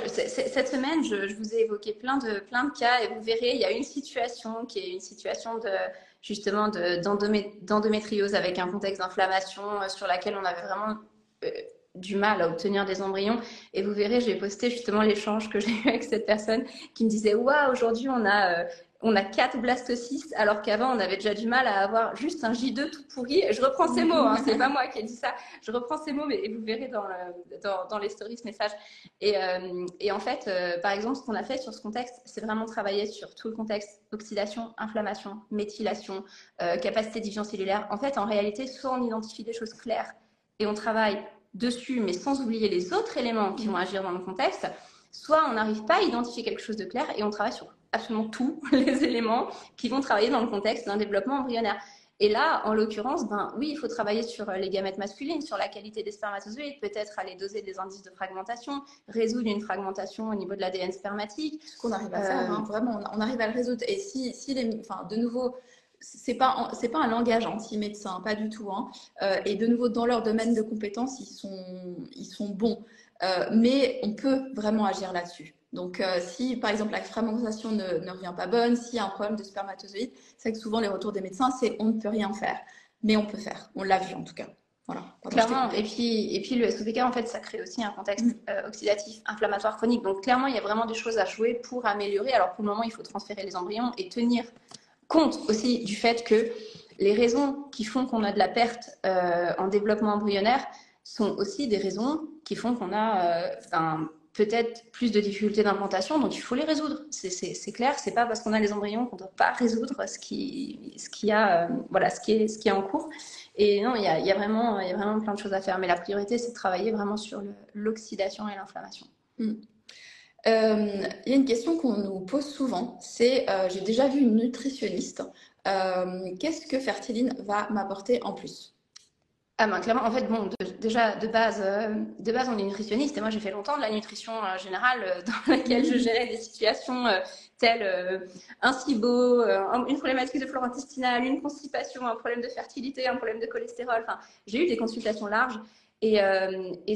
cette semaine, je vous ai évoqué plein de cas et vous verrez, il y a une situation qui est une situation d'endométriose avec un contexte d'inflammation sur laquelle on avait vraiment du mal à obtenir des embryons. Et vous verrez, j'ai posté justement l'échange que j'ai eu avec cette personne qui me disait « Waouh, aujourd'hui on a 4 blastocystes alors qu'avant on avait déjà du mal à avoir juste un J2 tout pourri. » Je reprends ces mots, c'est pas moi qui ai dit ça. Je reprends ces mots, mais vous verrez dans les stories ce message. Et en fait, par exemple, ce qu'on a fait sur ce contexte, c'est vraiment travailler sur tout le contexte: oxydation, inflammation, méthylation, capacité d'adhésion cellulaire. En fait, en réalité, soit on identifie des choses claires et on travaille dessus, mais sans oublier les autres éléments qui vont agir dans le contexte, soit on n'arrive pas à identifier quelque chose de clair et on travaille sur absolument tous les éléments qui vont travailler dans le contexte d'un développement embryonnaire. Et là, en l'occurrence, ben, oui, il faut travailler sur les gamètes masculines, sur la qualité des spermatozoïdes, peut-être aller doser des indices de fragmentation, résoudre une fragmentation au niveau de l'ADN spermatique. Ce qu'on arrive à faire, hein, vraiment, on arrive à le résoudre. Et si les, enfin, de nouveau, c'est pas un langage anti-médecin, pas du tout. Hein. Et de nouveau, dans leur domaine de compétences, ils sont bons. Mais on peut vraiment agir là-dessus. Donc, si par exemple la fragmentation ne revient pas bonne, s'il y a un problème de spermatozoïdes, c'est que souvent les retours des médecins, c'est on ne peut rien faire. Mais on peut faire. On l'a vu en tout cas. Voilà. Pardon, clairement, et puis le SOPK, en fait, ça crée aussi un contexte oxydatif, inflammatoire chronique. Donc, clairement, il y a vraiment des choses à jouer pour améliorer. Alors, pour le moment, il faut transférer les embryons et tenir compte aussi du fait que les raisons qui font qu'on a de la perte en développement embryonnaire sont aussi des raisons qui font qu'on a peut-être plus de difficultés d'implantation, donc il faut les résoudre. C'est clair, c'est pas parce qu'on a les embryons qu'on ne doit pas résoudre ce qui est en cours. Et non, il y a vraiment plein de choses à faire, mais la priorité, c'est de travailler vraiment sur l'oxydation et l'inflammation. Il y a une question qu'on nous pose souvent, c'est j'ai déjà vu une nutritionniste, qu'est-ce que Fertiline va m'apporter en plus? Ah ben clairement, en fait, bon, déjà de base, on est nutritionniste et moi j'ai fait longtemps de la nutrition générale dans laquelle je gérais des situations telles un SIBO, une problématique de flore intestinale, une constipation, un problème de fertilité, un problème de cholestérol. Enfin, j'ai eu des consultations larges et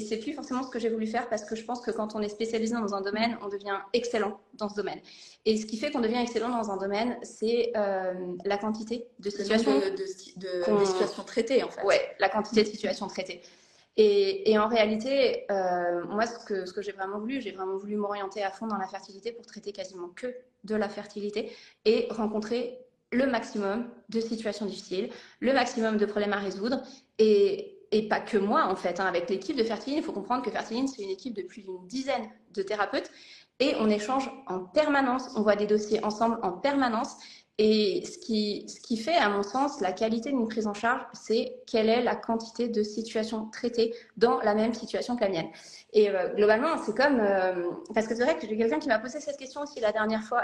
c'est plus forcément ce que j'ai voulu faire parce que je pense que quand on est spécialisé dans un domaine, on devient excellent dans ce domaine. Et ce qui fait qu'on devient excellent dans un domaine, c'est la quantité de situations des situations traitées en fait. Ouais, la quantité de situations traitées. Et en réalité, moi, ce que j'ai vraiment voulu m'orienter à fond dans la fertilité pour traiter quasiment que de la fertilité et rencontrer le maximum de situations difficiles, le maximum de problèmes à résoudre et pas que moi en fait. Hein. Avec l'équipe de Fertiline, il faut comprendre que Fertiline, c'est une équipe de plus d'une dizaine de thérapeutes et on échange en permanence, on voit des dossiers ensemble en permanence. Et ce qui fait, à mon sens, la qualité d'une prise en charge, c'est quelle est la quantité de situations traitées dans la même situation que la mienne. Et globalement, c'est comme... parce que c'est vrai que j'ai quelqu'un qui m'a posé cette question aussi la dernière fois,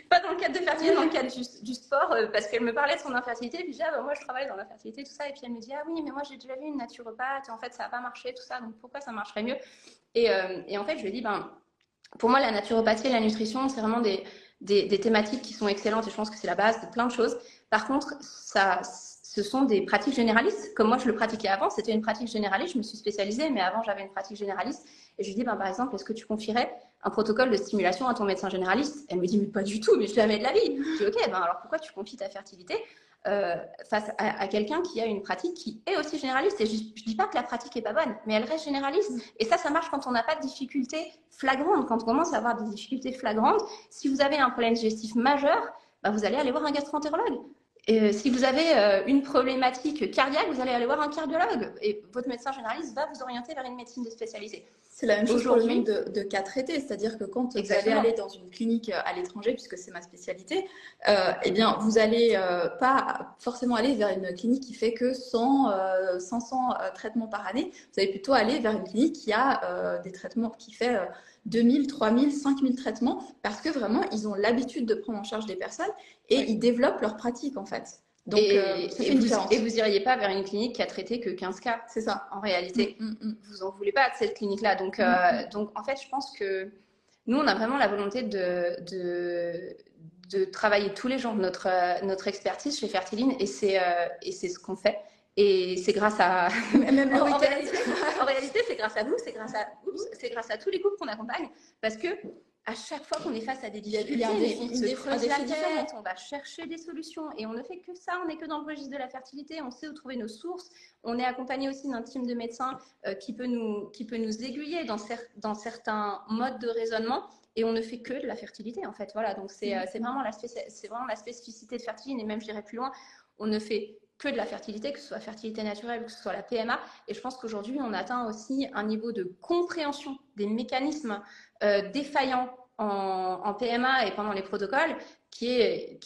pas dans le cadre de fertilité, dans le cadre du sport, parce qu'elle me parlait de son infertilité, et puis je dis, ah, bah, moi je travaille dans l'infertilité, tout ça, et puis elle me dit, ah oui, mais moi j'ai déjà vu une naturopathe, et en fait ça n'a pas marché, tout ça, donc pourquoi ça marcherait mieux et en fait, je lui ai dit, ben, pour moi, la naturopathie et la nutrition, c'est vraiment des thématiques qui sont excellentes et je pense que c'est la base de plein de choses. Par contre, ce sont des pratiques généralistes. Comme moi, je le pratiquais avant, c'était une pratique généraliste. Je me suis spécialisée, mais avant, j'avais une pratique généraliste. Et je lui dis, ben, par exemple, est-ce que tu confierais un protocole de stimulation à ton médecin généraliste? Elle me dit, mais pas du tout, mais jamais de la vie. Je dis, ok, ben, alors pourquoi tu confies ta fertilité face à quelqu'un qui a une pratique qui est aussi généraliste. Et je ne dis pas que la pratique n'est pas bonne, mais elle reste généraliste. Et ça marche quand on n'a pas de difficultés flagrantes. Quand on commence à avoir des difficultés flagrantes, si vous avez un problème digestif majeur, bah, vous allez aller voir un gastro-entérologue. Et si vous avez une problématique cardiaque, vous allez aller voir un cardiologue. Et votre médecin généraliste va vous orienter vers une médecine de spécialité. C'est la même chose pour le nombre de cas traités, c'est-à-dire que quand vous allez aller dans une clinique à l'étranger, puisque c'est ma spécialité, eh bien, vous n'allez pas forcément aller vers une clinique qui fait que 500 traitements par année. Vous allez plutôt aller vers une clinique qui a des traitements qui fait 2000, 3000, 5000 traitements, parce que vraiment, ils ont l'habitude de prendre en charge des personnes et ils développent leur pratique en fait. Donc, vous iriez pas vers une clinique qui a traité que 15 cas. C'est ça. En réalité, vous en voulez pas de cette clinique-là. Donc, donc, en fait, je pense que nous, on a vraiment la volonté de travailler tous les jours notre expertise chez Fertiline et c'est ce qu'on fait. Et c'est grâce à... Même le en réalité, c'est grâce à vous, c'est grâce à tous les couples qu'on accompagne. Parce que à chaque fois qu'on est face à des difficultés, on se creuse la tête, on va chercher des solutions. Et on ne fait que ça, on n'est que dans le registre de la fertilité, on sait où trouver nos sources. On est accompagné aussi d'un team de médecins qui peut nous aiguiller dans certains modes de raisonnement. Et on ne fait que de la fertilité, en fait. Voilà, donc c'est vraiment la spécificité de Fertiline. Et même, je dirais plus loin, on ne fait que de la fertilité, que ce soit fertilité naturelle, que ce soit la PMA. Et je pense qu'aujourd'hui, on atteint aussi un niveau de compréhension des mécanismes défaillants en PMA et pendant les protocoles qui est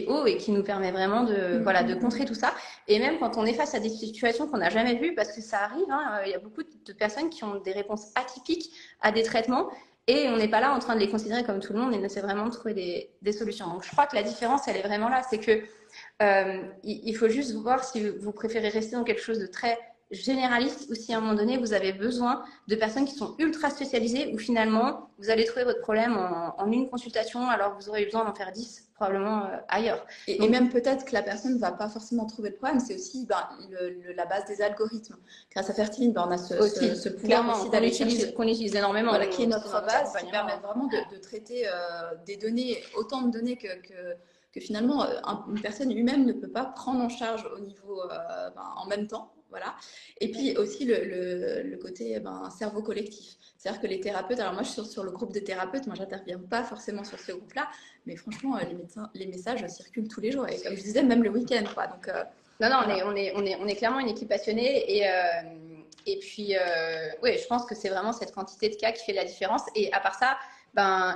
haut et qui nous permet vraiment de contrer tout ça. Et même quand on est face à des situations qu'on n'a jamais vues, parce que ça arrive, hein, il y a beaucoup de personnes qui ont des réponses atypiques à des traitements. Et on n'est pas là en train de les considérer comme tout le monde et on essaie vraiment de trouver des solutions. Donc je crois que la différence, elle est vraiment là. C'est que il faut juste voir si vous préférez rester dans quelque chose de très généraliste ou si à un moment donné vous avez besoin de personnes qui sont ultra spécialisées ou finalement vous allez trouver votre problème en une consultation alors que vous aurez besoin d'en faire 10 probablement ailleurs. Et même peut-être que la personne ne va pas forcément trouver le problème, c'est aussi la base des algorithmes. Grâce à Fertiline, on a ce pouvoir aussi d'aller chercher, qu'on utilise énormément. Voilà, qui est notre base, qui permet vraiment de traiter des données, autant de données que finalement une personne humaine ne peut pas prendre en charge au niveau en même temps. Voilà. Et puis aussi le côté cerveau collectif. C'est-à-dire que les thérapeutes, alors moi je suis sur le groupe des thérapeutes, moi j'interviens pas forcément sur ce groupe-là, mais franchement les messages circulent tous les jours et comme je disais même le week-end quoi. Donc non, voilà. on est clairement une équipe passionnée et puis oui, je pense que c'est vraiment cette quantité de cas qui fait la différence. Et à part ça,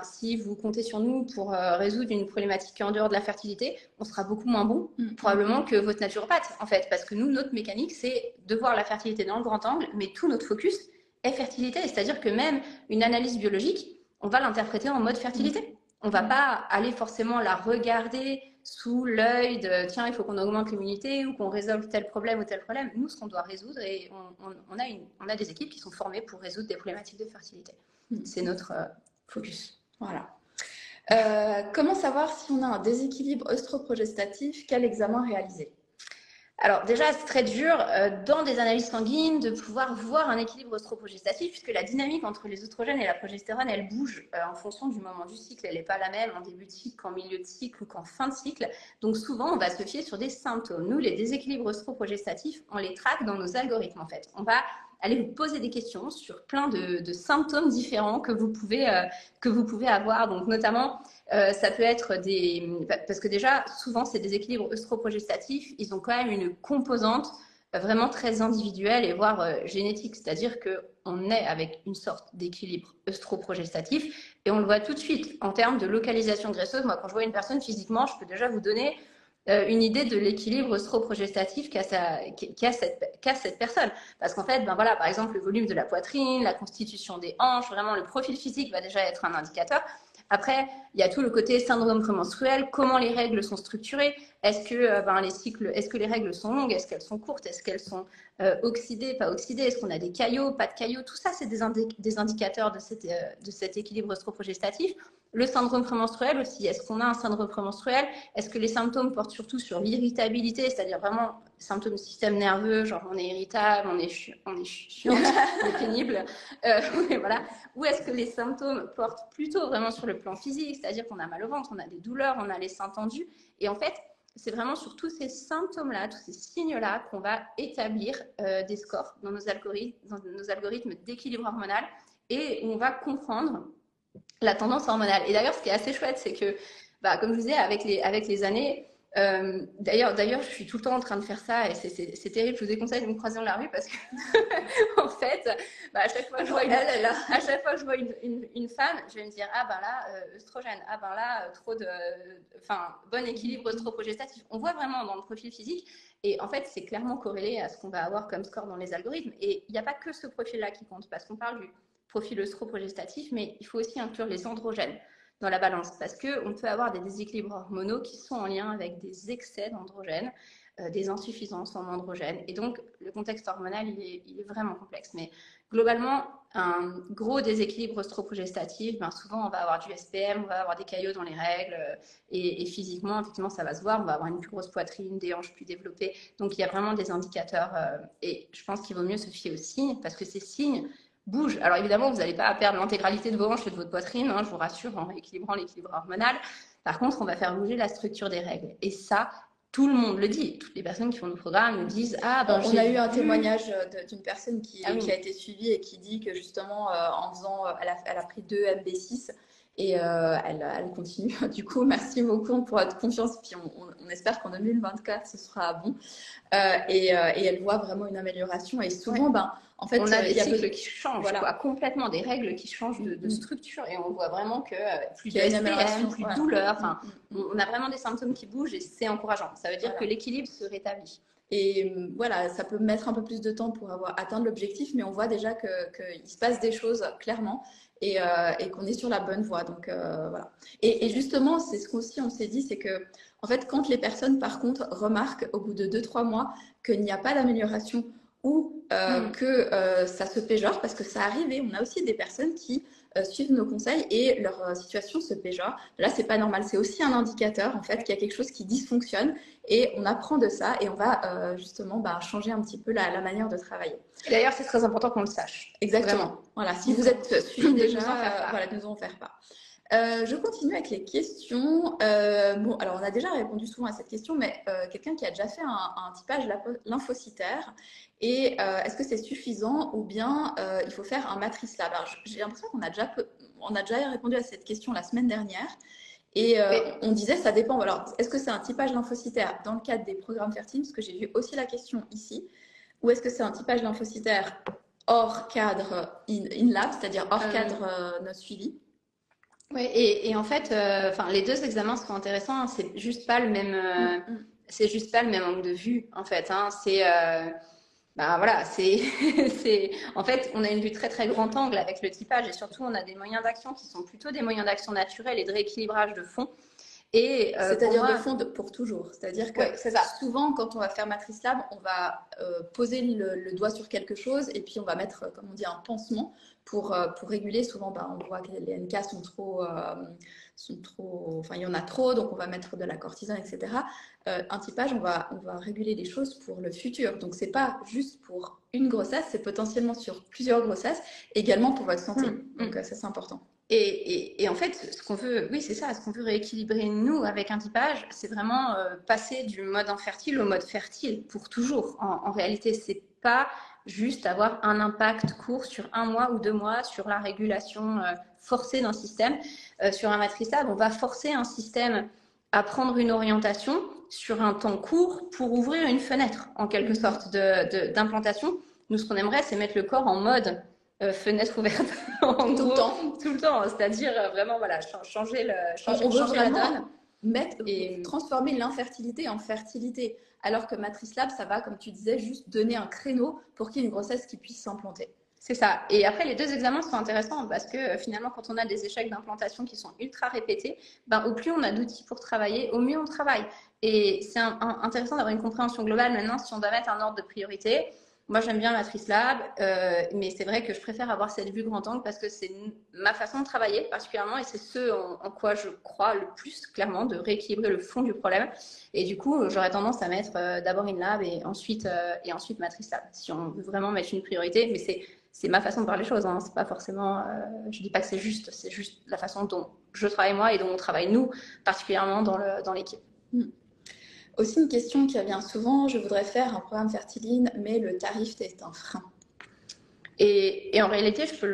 si vous comptez sur nous pour résoudre une problématique en dehors de la fertilité, on sera beaucoup moins bon probablement que votre naturopathe en fait, parce que nous, notre mécanique, c'est de voir la fertilité dans le grand angle, mais tout notre focus est fertilité. C'est-à-dire que même une analyse biologique, on va l'interpréter en mode fertilité. On va pas aller forcément la regarder sous l'œil de tiens, il faut qu'on augmente l'immunité ou qu'on résolve tel problème ou tel problème. Nous, ce qu'on doit résoudre, et on a des équipes qui sont formées pour résoudre des problématiques de fertilité. C'est notre focus. Voilà. Comment savoir si on a un déséquilibre œstroprogestatif? Quel examen réaliser? Alors déjà, c'est très dur dans des analyses sanguines de pouvoir voir un équilibre œstroprogestatif puisque la dynamique entre les oestrogènes et la progestérone, elle bouge en fonction du moment du cycle. Elle n'est pas la même en début de cycle qu'en milieu de cycle ou qu'en fin de cycle. Donc souvent, on va se fier sur des symptômes. Nous, les déséquilibres œstroprogestatifs, on les traque dans nos algorithmes en fait. On va aller vous poser des questions sur plein de symptômes différents que vous pouvez avoir. Donc notamment, ça peut être parce que déjà, souvent, ces déséquilibres œstroprogestatifs, ils ont quand même une composante vraiment très individuelle et voire génétique. C'est-à-dire qu'on est avec une sorte d'équilibre œstroprogestatif et on le voit tout de suite en termes de localisation graisseuse. Moi, quand je vois une personne physiquement, je peux déjà vous donner une idée de l'équilibre œstroprogestatif qu'a cette personne. Parce qu'en fait, voilà, par exemple, le volume de la poitrine, la constitution des hanches, vraiment le profil physique va déjà être un indicateur. Après, il y a tout le côté syndrome prémenstruel, comment les règles sont structurées, est-ce que les règles sont longues, est-ce qu'elles sont courtes, est-ce qu'elles sont oxydées, pas oxydées, est-ce qu'on a des caillots, pas de caillots, tout ça c'est des indicateurs de cet équilibre œstroprogestatif. Le syndrome prémenstruel aussi, est-ce qu'on a un syndrome prémenstruel? Est-ce que les symptômes portent surtout sur l'irritabilité, c'est-à-dire vraiment symptômes du système nerveux, genre on est irritable, on est chiant, on est pénible, voilà. Ou est-ce que les symptômes portent plutôt vraiment sur le plan physique, c'est-à-dire qu'on a mal au ventre, on a des douleurs, on a les seins tendus. Et en fait, c'est vraiment sur tous ces symptômes-là, tous ces signes-là qu'on va établir des scores dans nos algorithmes d'équilibre hormonal et on va comprendre la tendance hormonale. Et d'ailleurs, ce qui est assez chouette, c'est que, comme je vous disais, avec les années, d'ailleurs, je suis tout le temps en train de faire ça et c'est terrible. Je vous déconseille de me croiser dans la rue parce que, en fait, à chaque fois que je vois une femme, je vais me dire œstrogène, trop de, bon équilibre œstroprogestatif. On voit vraiment dans le profil physique et en fait, c'est clairement corrélé à ce qu'on va avoir comme score dans les algorithmes. Et il n'y a pas que ce profil-là qui compte parce qu'on parle du profil œstroprogestatif, mais il faut aussi inclure les androgènes dans la balance parce qu'on peut avoir des déséquilibres hormonaux qui sont en lien avec des excès d'androgènes, des insuffisances en androgènes. Et donc, le contexte hormonal, il est vraiment complexe. Mais globalement, un gros déséquilibre œstroprogestatif, souvent, on va avoir du SPM, on va avoir des caillots dans les règles et physiquement, effectivement, ça va se voir. On va avoir une plus grosse poitrine, des hanches plus développées. Donc, il y a vraiment des indicateurs et je pense qu'il vaut mieux se fier aux signes parce que ces signes bouge. Alors évidemment, vous n'allez pas perdre l'intégralité de vos hanches et de votre poitrine, je vous rassure, en rééquilibrant l'équilibre hormonal. Par contre, on va faire bouger la structure des règles. Et ça, tout le monde le dit. Toutes les personnes qui font nos programmes nous disent on a eu un témoignage d'une personne qui a été suivie et qui dit que justement, en faisant, elle a pris 2 MB6 et elle continue. Du coup, merci beaucoup pour votre confiance. Puis on espère qu'en 2024, ce sera bon. Et elle voit vraiment une amélioration. Et souvent, en fait, on a des cycles qui changent, complètement des règles qui changent de structure. Et on voit vraiment que plus de SPM, plus de douleur. On a vraiment des symptômes qui bougent et c'est encourageant. Ça veut dire que l'équilibre se rétablit. Et voilà, ça peut mettre un peu plus de temps pour atteindre l'objectif, mais on voit déjà qu'il se passe des choses clairement. et qu'on est sur la bonne voie. Donc voilà. Et justement, c'est ce qu'aussi on s'est dit, c'est que en fait, quand les personnes, par contre, remarquent au bout de 2-3 mois qu'il n'y a pas d'amélioration ou que ça se péjore, parce que ça arrive, et on a aussi des personnes qui suivent nos conseils et leur situation se péjore. Là, c'est pas normal. C'est aussi un indicateur, en fait, qu'il y a quelque chose qui dysfonctionne et on apprend de ça et on va justement changer un petit peu la manière de travailler. Et d'ailleurs, c'est très important qu'on le sache. Exactement. Vraiment. Voilà. Si vous êtes suivi déjà, voilà, ne nous en faire pas. Je continue avec les questions. Bon, alors on a déjà répondu souvent à cette question, mais quelqu'un qui a déjà fait un typage lymphocytaire, et est-ce que c'est suffisant ou bien il faut faire un matrice lab? Alors, j'ai l'impression qu'on a déjà répondu à cette question la semaine dernière, et on disait ça dépend. Alors, est-ce que c'est un typage lymphocytaire dans le cadre des programmes fertiles? Parce que j'ai vu aussi la question ici. Ou est-ce que c'est un typage lymphocytaire hors cadre in-lab, c'est-à-dire hors cadre notre suivi? Oui, et en fait, les deux examens sont intéressants. Hein, c'est juste pas le même, c'est juste pas le même angle de vue en fait. Hein, voilà, en fait, on a une vue très très grand angle avec le typage et surtout on a des moyens d'action qui sont plutôt des moyens d'action naturels et de rééquilibrage de fond. C'est-à-dire de fond pour toujours. C'est-à-dire que ça. Souvent, quand on va faire Matrice Lab, on va poser le doigt sur quelque chose et puis on va mettre, comme on dit, un pansement pour réguler. Souvent, on voit que les NK sont trop, enfin, il y en a trop, donc on va mettre de la cortisone, etc. Un typage, on va réguler les choses pour le futur. Donc, c'est pas juste pour une grossesse, c'est potentiellement sur plusieurs grossesses, également pour votre santé. Donc, ça, c'est important. Et en fait, ce qu'on veut, oui, c'est ça, ce qu'on veut rééquilibrer nous avec un typage, c'est vraiment passer du mode infertile au mode fertile pour toujours. En réalité, c'est pas juste avoir un impact court sur 1 mois ou 2 mois sur la régulation forcée d'un système. Sur un Matrice Lab, on va forcer un système à prendre une orientation sur un temps court pour ouvrir une fenêtre, en quelque sorte, d'implantation. Nous, ce qu'on aimerait, c'est mettre le corps en mode fenêtre ouverte tout le temps, c'est-à-dire vraiment voilà, changer la donne, transformer l'infertilité en fertilité, alors que Matrice Lab, ça va, comme tu disais, juste donner un créneau pour qu'il y ait une grossesse qui puisse s'implanter. C'est ça. Et après, les deux examens sont intéressants parce que finalement, quand on a des échecs d'implantation qui sont ultra répétés, au plus on a d'outils pour travailler, au mieux on travaille. Et c'est intéressant d'avoir une compréhension globale maintenant si on doit mettre un ordre de priorité. Moi, j'aime bien Matrice Lab, mais c'est vrai que je préfère avoir cette vue grand angle parce que c'est ma façon de travailler particulièrement et c'est ce en quoi je crois le plus, clairement, de rééquilibrer le fond du problème. Et du coup, j'aurais tendance à mettre d'abord InLab et ensuite Matrice Lab, si on veut vraiment mettre une priorité. Mais c'est ma façon de voir les choses. Hein. C'est pas forcément, je dis pas que c'est juste la façon dont je travaille moi et dont on travaille nous, particulièrement dans l'équipe. Aussi une question qui revient souvent, je voudrais faire un programme Fertiline, mais le tarif est un frein. Et en réalité, je peux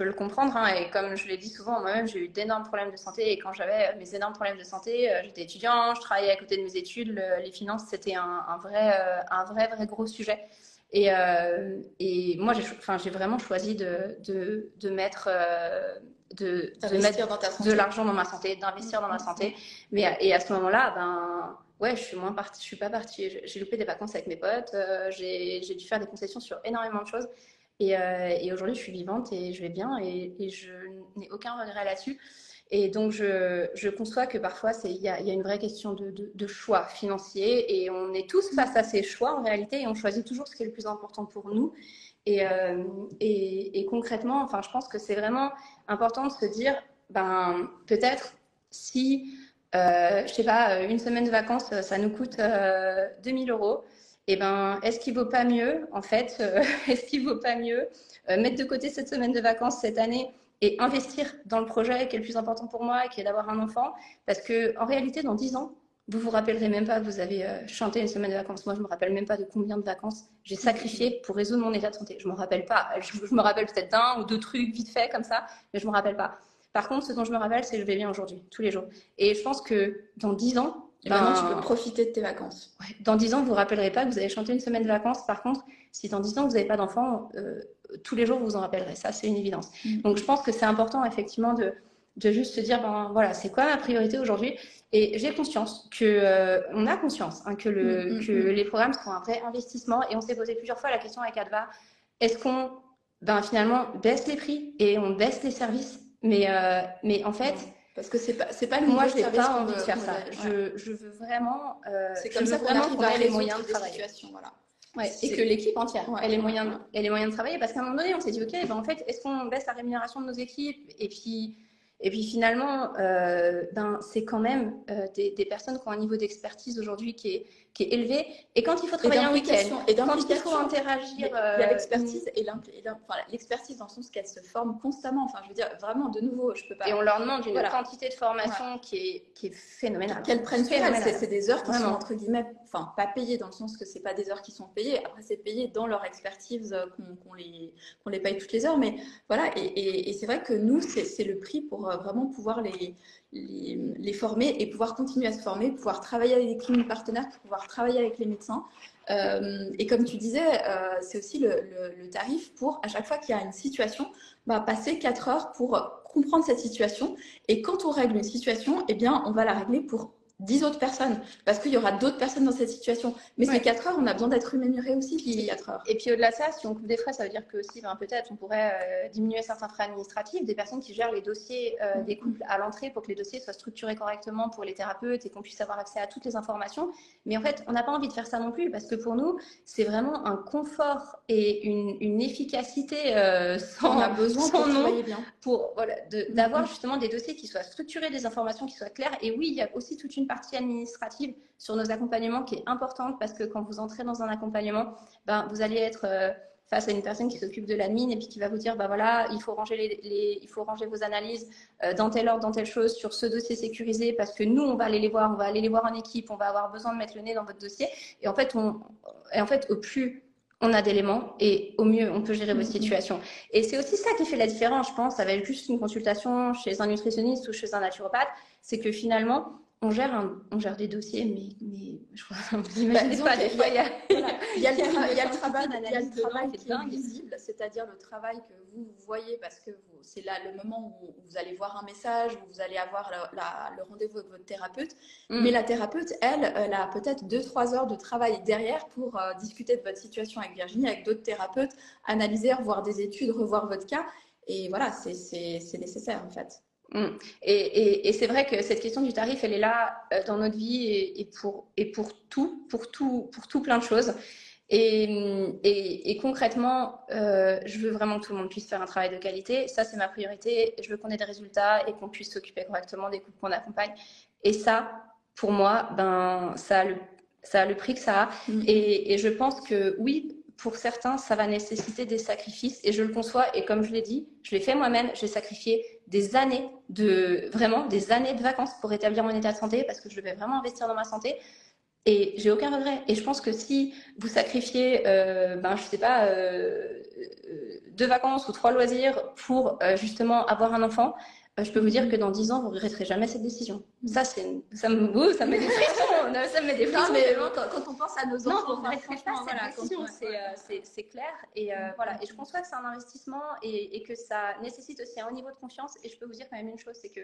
le comprendre. Hein, et comme je l'ai dit souvent, moi-même, j'ai eu d'énormes problèmes de santé. Et quand j'avais mes énormes problèmes de santé, j'étais étudiante, je travaillais à côté de mes études. Les finances, c'était un vrai gros sujet. Et moi, j'ai vraiment choisi de mettre de l'argent dans ma santé, d'investir dans ma santé. Et à ce moment-là, ouais, je suis pas partie. J'ai loupé des vacances avec mes potes. J'ai dû faire des concessions sur énormément de choses. Et aujourd'hui, je suis vivante et je vais bien et je n'ai aucun regret là-dessus. Et donc, je conçois que parfois, il y a une vraie question de choix financier et on est tous face à ces choix en réalité et on choisit toujours ce qui est le plus important pour nous. Et concrètement, je pense que c'est vraiment important de se dire, peut-être si, je sais pas, une semaine de vacances, ça nous coûte 2000 €. Est-ce qu'il vaut pas mieux, en fait, mettre de côté cette semaine de vacances cette année et investir dans le projet qui est le plus important pour moi, qui est d'avoir un enfant? Parce que en réalité, dans 10 ans, vous vous rappellerez même pas que vous avez chanté une semaine de vacances. Moi, je me rappelle même pas de combien de vacances j'ai sacrifié pour résoudre mon état de santé. Je me rappelle pas. Je me rappelle peut-être d'un ou deux trucs vite fait comme ça, mais je me rappelle pas. Par contre, ce dont je me rappelle, c'est que je vais bien aujourd'hui, tous les jours. Et je pense que dans 10 ans, et maintenant, tu peux profiter de tes vacances. Ouais, dans 10 ans, vous ne vous rappellerez pas que vous avez chanté une semaine de vacances. Par contre, si dans 10 ans, vous n'avez pas d'enfant, tous les jours, vous vous en rappellerez. Ça, c'est une évidence. Donc, je pense que c'est important, effectivement, de juste se dire, voilà, c'est quoi ma priorité aujourd'hui? Et j'ai conscience on a conscience que les programmes sont un vrai investissement. Et on s'est posé plusieurs fois la question avec Adva, est-ce qu'on ben, finalement, baisse les prix et on baisse les services. Mais en fait, parce que c'est pas le moi, niveau je n'ai de service pas qu'on envie de veut, faire qu'on ça. veut- Je veux vraiment, C'est comme ça qu'on arrive qu'on à ait les moyens de résoudre des travailler. situations, voilà. Ouais, et que l'équipe entière Ouais, ait les ouais, moyens, ouais. ait les moyens de travailler. Parce qu'à un moment donné, on s'est dit, OK, ben en fait, est-ce qu'on baisse la rémunération de nos équipes? Et puis finalement, ben, c'est quand même des personnes qui ont un niveau d'expertise aujourd'hui qui est élevé. Et quand il faut travailler un week-end, quand il faut interagir... Il y a l'expertise enfin, l'expertise dans le sens qu'elle se forme constamment. Enfin, je veux dire, vraiment, de nouveau, je peux pas... Et on leur demande une voilà. quantité de formation qui est phénoménale. Qu'elles prennent sur elles. C'est des heures qui Vraiment. sont, entre guillemets, enfin, pas payées dans le sens que c'est pas des heures qui sont payées. Après, c'est payé dans leur expertise qu'on les paye toutes les heures. Mais voilà, et c'est vrai que nous, c'est le prix pour vraiment pouvoir les former et pouvoir continuer à se former, pouvoir travailler avec des cliniques partenaires, pouvoir travailler avec les médecins. Et comme tu disais, c'est aussi le tarif pour, à chaque fois qu'il y a une situation, bah, passer 4 heures pour comprendre cette situation. Et quand on règle une situation, eh bien, on va la régler pour 10 autres personnes, parce qu'il y aura d'autres personnes dans cette situation. Mais ces 4 heures, on a besoin d'être rémunéré aussi pour ces 4 heures. Et puis au-delà de ça, si on coupe des frais, ça veut dire que aussi, ben, peut-être on pourrait diminuer certains frais administratifs, des personnes qui gèrent les dossiers des couples à l'entrée pour que les dossiers soient structurés correctement pour les thérapeutes et qu'on puisse avoir accès à toutes les informations. Mais en fait, on n'a pas envie de faire ça non plus, parce que pour nous, c'est vraiment un confort et une efficacité on a besoin sans pour nom travailler bien. Pour voilà, d'avoir justement des dossiers qui soient structurés, des informations qui soient claires. Et oui, il y a aussi toute une partie administrative sur nos accompagnements qui est importante, parce que quand vous entrez dans un accompagnement, ben, vous allez être face à une personne qui s'occupe de l'admin et puis qui va vous dire, ben voilà, il faut ranger il faut ranger vos analyses dans tel ordre, dans telle chose, sur ce dossier sécurisé, parce que nous, on va aller les voir, on va aller les voir en équipe, on va avoir besoin de mettre le nez dans votre dossier. Et en fait, au plus on a d'éléments et au mieux on peut gérer votre situation. Et c'est aussi ça qui fait la différence, je pense, avec juste une consultation chez un nutritionniste ou chez un naturopathe, c'est que finalement on gère des dossiers, mais je crois que vous imaginez pas, des fois il y a le travail qui est visible, c'est-à-dire le travail que vous voyez, parce que c'est là le moment où vous allez voir un message, où vous allez avoir le rendez-vous avec votre thérapeute. Mais la thérapeute, elle a peut-être 2-3 heures de travail derrière pour discuter de votre situation avec Virginie, avec d'autres thérapeutes, analyser, revoir des études, revoir votre cas. Et voilà, c'est nécessaire en fait. Et c'est vrai que cette question du tarif, elle est là dans notre vie et pour tout plein de choses. Et concrètement, je veux vraiment que tout le monde puisse faire un travail de qualité. Ça, c'est ma priorité. Je veux qu'on ait des résultats et qu'on puisse s'occuper correctement des couples qu'on accompagne. Et ça, pour moi, ben, ça a le prix que ça a. Et je pense que oui, pour certains, ça va nécessiter des sacrifices et je le conçois. Et comme je l'ai dit, je l'ai fait moi-même. J'ai sacrifié des années de vacances pour rétablir mon état de santé parce que je devais vraiment investir dans ma santé. Et j'ai aucun regret. Et je pense que si vous sacrifiez, je sais pas, 2 vacances ou 3 loisirs pour justement avoir un enfant, je peux vous dire que dans 10 ans, vous ne regretterez jamais cette décision. Ça me met des frissons. Ça me met des frissons. Non, mais quand on pense à nos enfants, non, c'est clair. Et voilà. Et je pense pas que c'est un investissement et que ça nécessite aussi un haut niveau de confiance. Et je peux vous dire quand même une chose, c'est que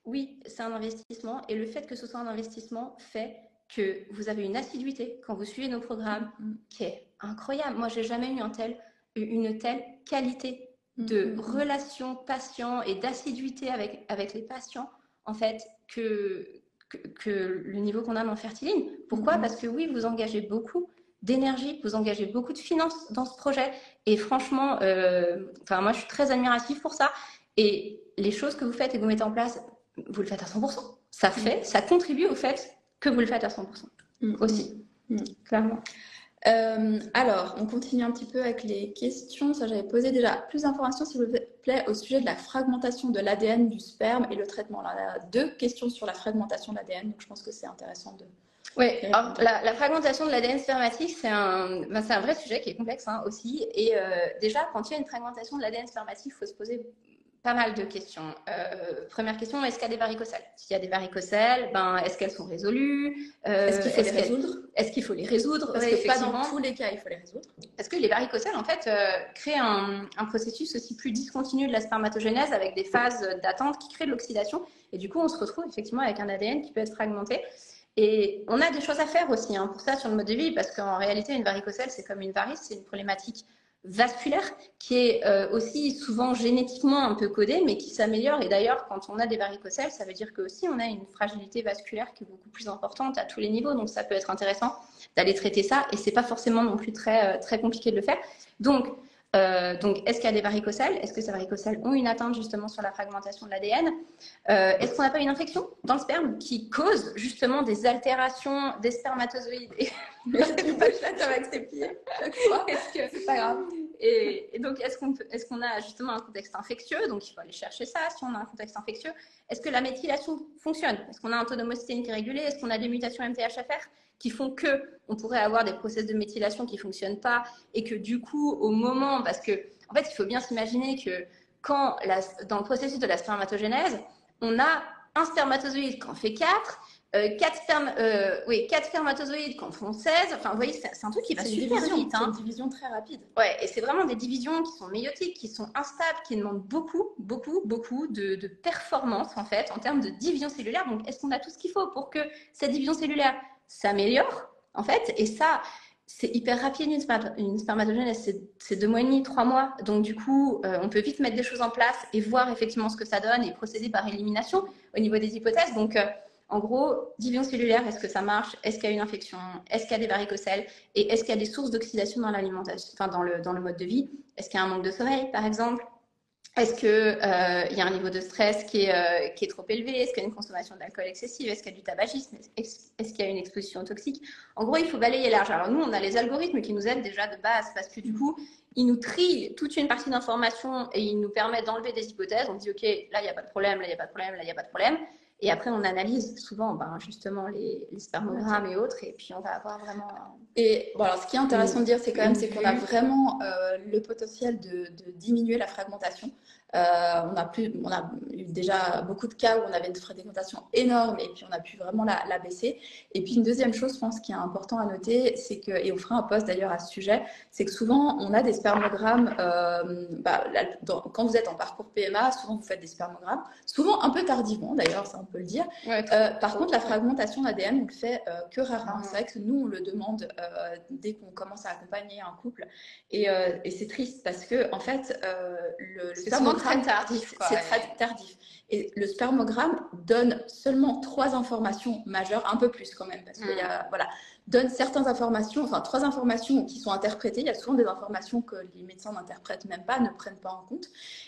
oui, c'est un investissement. Et le fait que ce soit un investissement fait que vous avez une assiduité quand vous suivez nos programmes qui est incroyable. Moi, j'ai jamais eu une telle qualité de relation patient et d'assiduité avec les patients, en fait, que le niveau qu'on a dans Fertiline. Pourquoi ? Parce que oui, vous engagez beaucoup d'énergie, vous engagez beaucoup de finances dans ce projet. Et franchement, moi, je suis très admirative pour ça. Et les choses que vous faites et que vous mettez en place, vous le faites à 100%. Ça contribue au fait que vous le faites à 100% aussi, clairement. Alors, on continue un petit peu avec les questions. Ça, j'avais posé déjà plus d'informations, s'il vous plaît, au sujet de la fragmentation de l'ADN du sperme et le traitement. Là, il y a 2 questions sur la fragmentation de l'ADN, donc je pense que c'est intéressant de... Oui, alors la fragmentation de l'ADN spermatique, c'est un vrai sujet qui est complexe aussi. Et déjà, quand il y a une fragmentation de l'ADN spermatique, il faut se poser pas mal de questions. Première question, est-ce qu'il y a des varicocèles ? S'il y a des varicocèles, est-ce qu'elles sont résolues ? Est-ce qu'il faut les résoudre ? Est-ce qu'il faut les résoudre ? Parce que pas dans tous les cas, il faut les résoudre. Parce que les varicocèles, en fait, créent un processus aussi plus discontinu de la spermatogénèse avec des phases d'attente qui créent de l'oxydation. Et du coup, on se retrouve effectivement avec un ADN qui peut être fragmenté. Et on a des choses à faire aussi pour ça sur le mode de vie, parce qu'en réalité, une varicocèle, c'est comme une varice, c'est une problématique vasculaire qui est aussi souvent génétiquement un peu codée, mais qui s'améliore. Et d'ailleurs, quand on a des varicocèles, ça veut dire que aussi on a une fragilité vasculaire qui est beaucoup plus importante à tous les niveaux. Donc, ça peut être intéressant d'aller traiter ça. Et c'est pas forcément non plus très compliqué de le faire. Donc, est-ce qu'il y a des varicocèles? Est-ce que ces varicocèles ont une atteinte justement sur la fragmentation de l'ADN? Est-ce qu'on n'a pas une infection dans le sperme qui cause justement des altérations des spermatozoïdes? Avec ses pieds. C'est pas grave. Et donc, est-ce qu'on a justement un contexte infectieux? Donc, il faut aller chercher ça. Si on a un contexte infectieux, est-ce que la méthylation fonctionne? Est-ce qu'on a un taux d'homocystéine qui est régulé? Est-ce qu'on a des mutations MTHFR qui font que on pourrait avoir des process de méthylation qui ne fonctionnent pas et que du coup, au moment, parce que en fait, il faut bien s'imaginer que dans le processus de la spermatogénèse, on a un spermatozoïde qui en fait 4, 4 spermatozoïdes qui en font 16. Enfin, vous voyez, c'est un truc qui va super vite. C'est une division très rapide. Ouais, et c'est vraiment des divisions qui sont méiotiques, qui sont instables, qui demandent beaucoup de performance en fait en termes de division cellulaire. Donc, est-ce qu'on a tout ce qu'il faut pour que cette division cellulaire s'améliore en fait? Et ça, c'est hyper rapide une spermatogénèse, c'est 2 mois et demi, 3 mois. Donc, du coup, on peut vite mettre des choses en place et voir effectivement ce que ça donne et procéder par élimination au niveau des hypothèses. Donc, en gros, division cellulaire, est-ce que ça marche? Est-ce qu'il y a une infection? Est-ce qu'il y a des varicocèles? Et est-ce qu'il y a des sources d'oxydation dans l'alimentation, enfin dans le mode de vie? Est-ce qu'il y a un manque de sommeil, par exemple? Est-ce qu'il y a un niveau de stress qui est trop élevé? Est-ce qu'il y a une consommation d'alcool excessive? Est-ce qu'il y a du tabagisme? Est-ce qu'il y a une exposition toxique? En gros, il faut balayer large. Alors nous, on a les algorithmes qui nous aident déjà de base parce que du coup, ils nous trient toute une partie d'informations et ils nous permettent d'enlever des hypothèses. On dit, OK, là, il n'y a pas de problème, là, il n'y a pas de problème, là, il n'y a pas de problème. Et après, on analyse souvent justement les spermogrammes et autres, et puis on va avoir vraiment... Et bon, alors, ce qui est intéressant de dire, c'est qu'on a vraiment le potentiel de diminuer la fragmentation. On a eu déjà beaucoup de cas où on avait une fragmentation énorme et puis on a pu vraiment la baisser. Et puis une deuxième chose, je pense, qui est important à noter, c'est que, et on fera un post d'ailleurs à ce sujet, c'est que souvent on a des spermogrammes, quand vous êtes en parcours PMA, souvent vous faites des spermogrammes, souvent un peu tardivement d'ailleurs, ça on peut le dire. Ouais, par contre, la fragmentation d'ADN, on le fait que rarement. C'est vrai que nous, on le demande dès qu'on commence à accompagner un couple. Et c'est triste parce que, en fait, le spermogramme, très tardif. C'est très tardif. Et le spermogramme donne seulement 3 informations majeures, un peu plus quand même, parce qu'il y a, voilà, donne certaines informations, enfin 3 informations qui sont interprétées. Il y a souvent des informations que les médecins n'interprètent même pas, ne prennent pas en compte.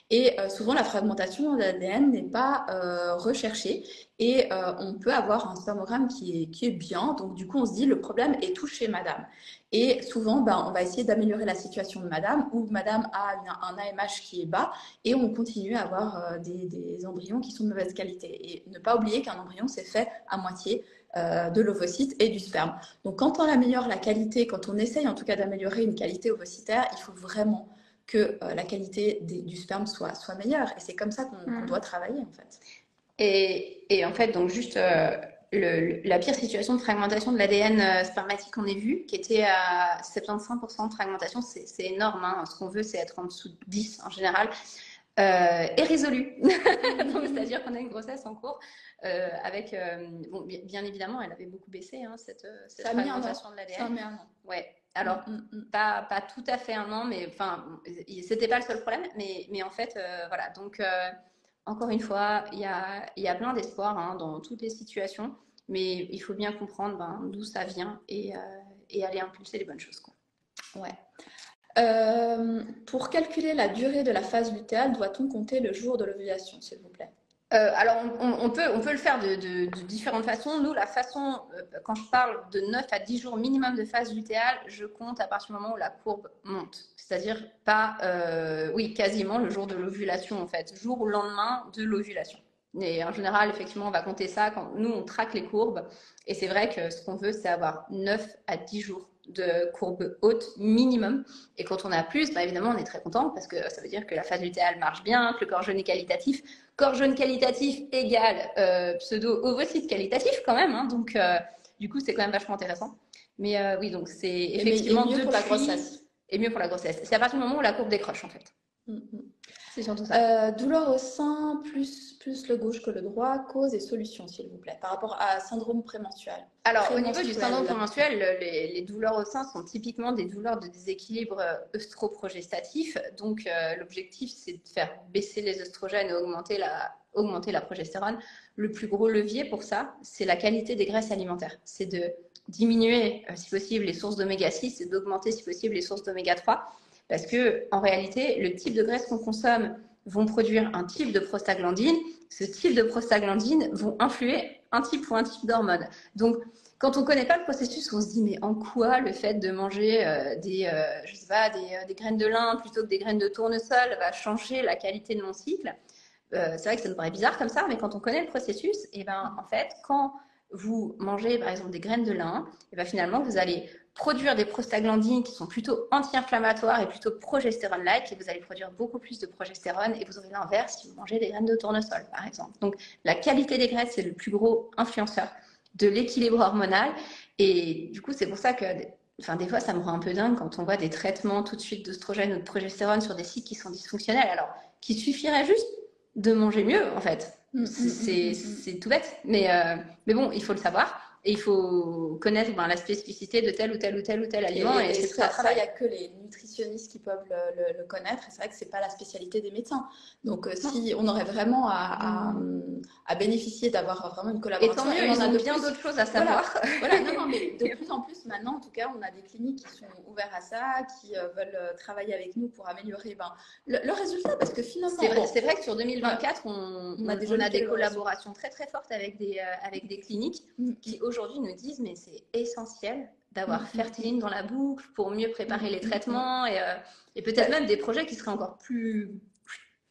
Et souvent, la fragmentation de l'ADN n'est pas recherchée. Et on peut avoir un spermogramme qui est bien. Donc, du coup, on se dit, le problème est tout chez madame. Et souvent, on va essayer d'améliorer la situation de madame, ou madame a un AMH qui est bas, et on continue à avoir des embryons qui sont de mauvaise qualité. Et ne pas oublier qu'un embryon, c'est fait à moitié de l'ovocyte et du sperme. Donc, quand on améliore la qualité, quand on essaye en tout cas d'améliorer une qualité ovocytaire, il faut vraiment que la qualité du sperme soit meilleure. Et c'est comme ça qu'on doit travailler, en fait. Et en fait, donc juste la pire situation de fragmentation de l'ADN spermatique qu'on ait vu, qui était à 75% de fragmentation, c'est énorme. Hein. Ce qu'on veut, c'est être en dessous de 10 en général, est résolue. C'est-à-dire qu'on a une grossesse en cours avec, bon, bien évidemment, elle avait beaucoup baissé, hein, cette fragmentation de l'ADN. Ça a mis un an. Ouais. Alors, pas tout à fait un an, mais enfin, c'était pas le seul problème. Mais en fait, voilà. Donc, encore une fois, il y a plein d'espoir hein, dans toutes les situations, mais il faut bien comprendre d'où ça vient et aller impulser les bonnes choses. Quoi. Ouais. Pour calculer la durée de la phase lutéale, doit-on compter le jour de l'ovulation, s'il vous plaît? Alors, on peut le faire de différentes façons. Nous, la façon, quand je parle de 9 à 10 jours minimum de phase lutéale, je compte à partir du moment où la courbe monte. C'est-à-dire pas, oui, quasiment le jour de l'ovulation, en fait. Jour ou lendemain de l'ovulation. Et en général, effectivement, on va compter ça quand nous, on traque les courbes. Et c'est vrai que ce qu'on veut, c'est avoir 9 à 10 jours de courbe haute minimum. Et quand on a plus, évidemment, on est très content parce que ça veut dire que la phase lutéale marche bien, que le corps jaune est qualitatif. Corps jaune qualitatif égale pseudo-ovocyte qualitatif quand même. Hein, donc, du coup, c'est quand même vachement intéressant. Mais oui, donc c'est effectivement mieux pour la grossesse. Et mieux pour la grossesse. C'est à partir du moment où la courbe décroche, en fait. Mm, mm. C'est surtout ça. Douleur au sein, plus le gauche que le droit, cause et solution, s'il vous plaît, par rapport à syndrome prémenstruel. Alors, au niveau du syndrome prémenstruel, les douleurs au sein sont typiquement des douleurs de déséquilibre œstroprogestatif. Donc, l'objectif, c'est de faire baisser les œstrogènes et augmenter la progestérone. Le plus gros levier pour ça, c'est la qualité des graisses alimentaires. C'est de diminuer, si possible, les sources d'oméga 6 et d'augmenter, si possible, les sources d'oméga 3. Parce que, en réalité, le type de graisse qu'on consomme vont produire un type de prostaglandine. Ce type de prostaglandine vont influer un type ou un type d'hormone. Donc, quand on ne connaît pas le processus, on se dit mais en quoi le fait de manger je sais pas, des graines de lin plutôt que des graines de tournesol va changer la qualité de mon cycle. C'est vrai que ça nous paraît bizarre comme ça, mais quand on connaît le processus, et ben en fait, quand vous mangez par exemple des graines de lin, et ben finalement vous allez produire des prostaglandines qui sont plutôt anti-inflammatoires et plutôt progestérone-like, et vous allez produire beaucoup plus de progestérone, et vous aurez l'inverse si vous mangez des graines de tournesol par exemple. Donc la qualité des graisses, c'est le plus gros influenceur de l'équilibre hormonal, et du coup c'est pour ça que des fois ça me rend un peu dingue quand on voit des traitements tout de suite d'œstrogène ou de progestérone sur des cycles qui sont dysfonctionnels, alors qu'il suffirait juste de manger mieux en fait. C'est tout bête, mais bon, il faut le savoir et il faut connaître la spécificité de tel ou tel aliment. Et ça, il n'y a que les nutritionnistes qui peuvent le connaître, et c'est vrai que c'est pas la spécialité des médecins. Donc si on aurait vraiment à bénéficier d'avoir vraiment une collaboration, et tant mieux, on a bien d'autres choses à savoir. Voilà, non, mais de plus en plus maintenant, en tout cas, on a des cliniques qui sont ouvertes à ça, qui veulent travailler avec nous pour améliorer le résultat, parce que finalement, c'est vrai que sur 2024, on a des collaborations très très fortes avec des cliniques qui aujourd'hui nous disent mais c'est essentiel d'avoir Fertiline dans la boucle pour mieux préparer les traitements et peut-être même des projets qui seraient encore plus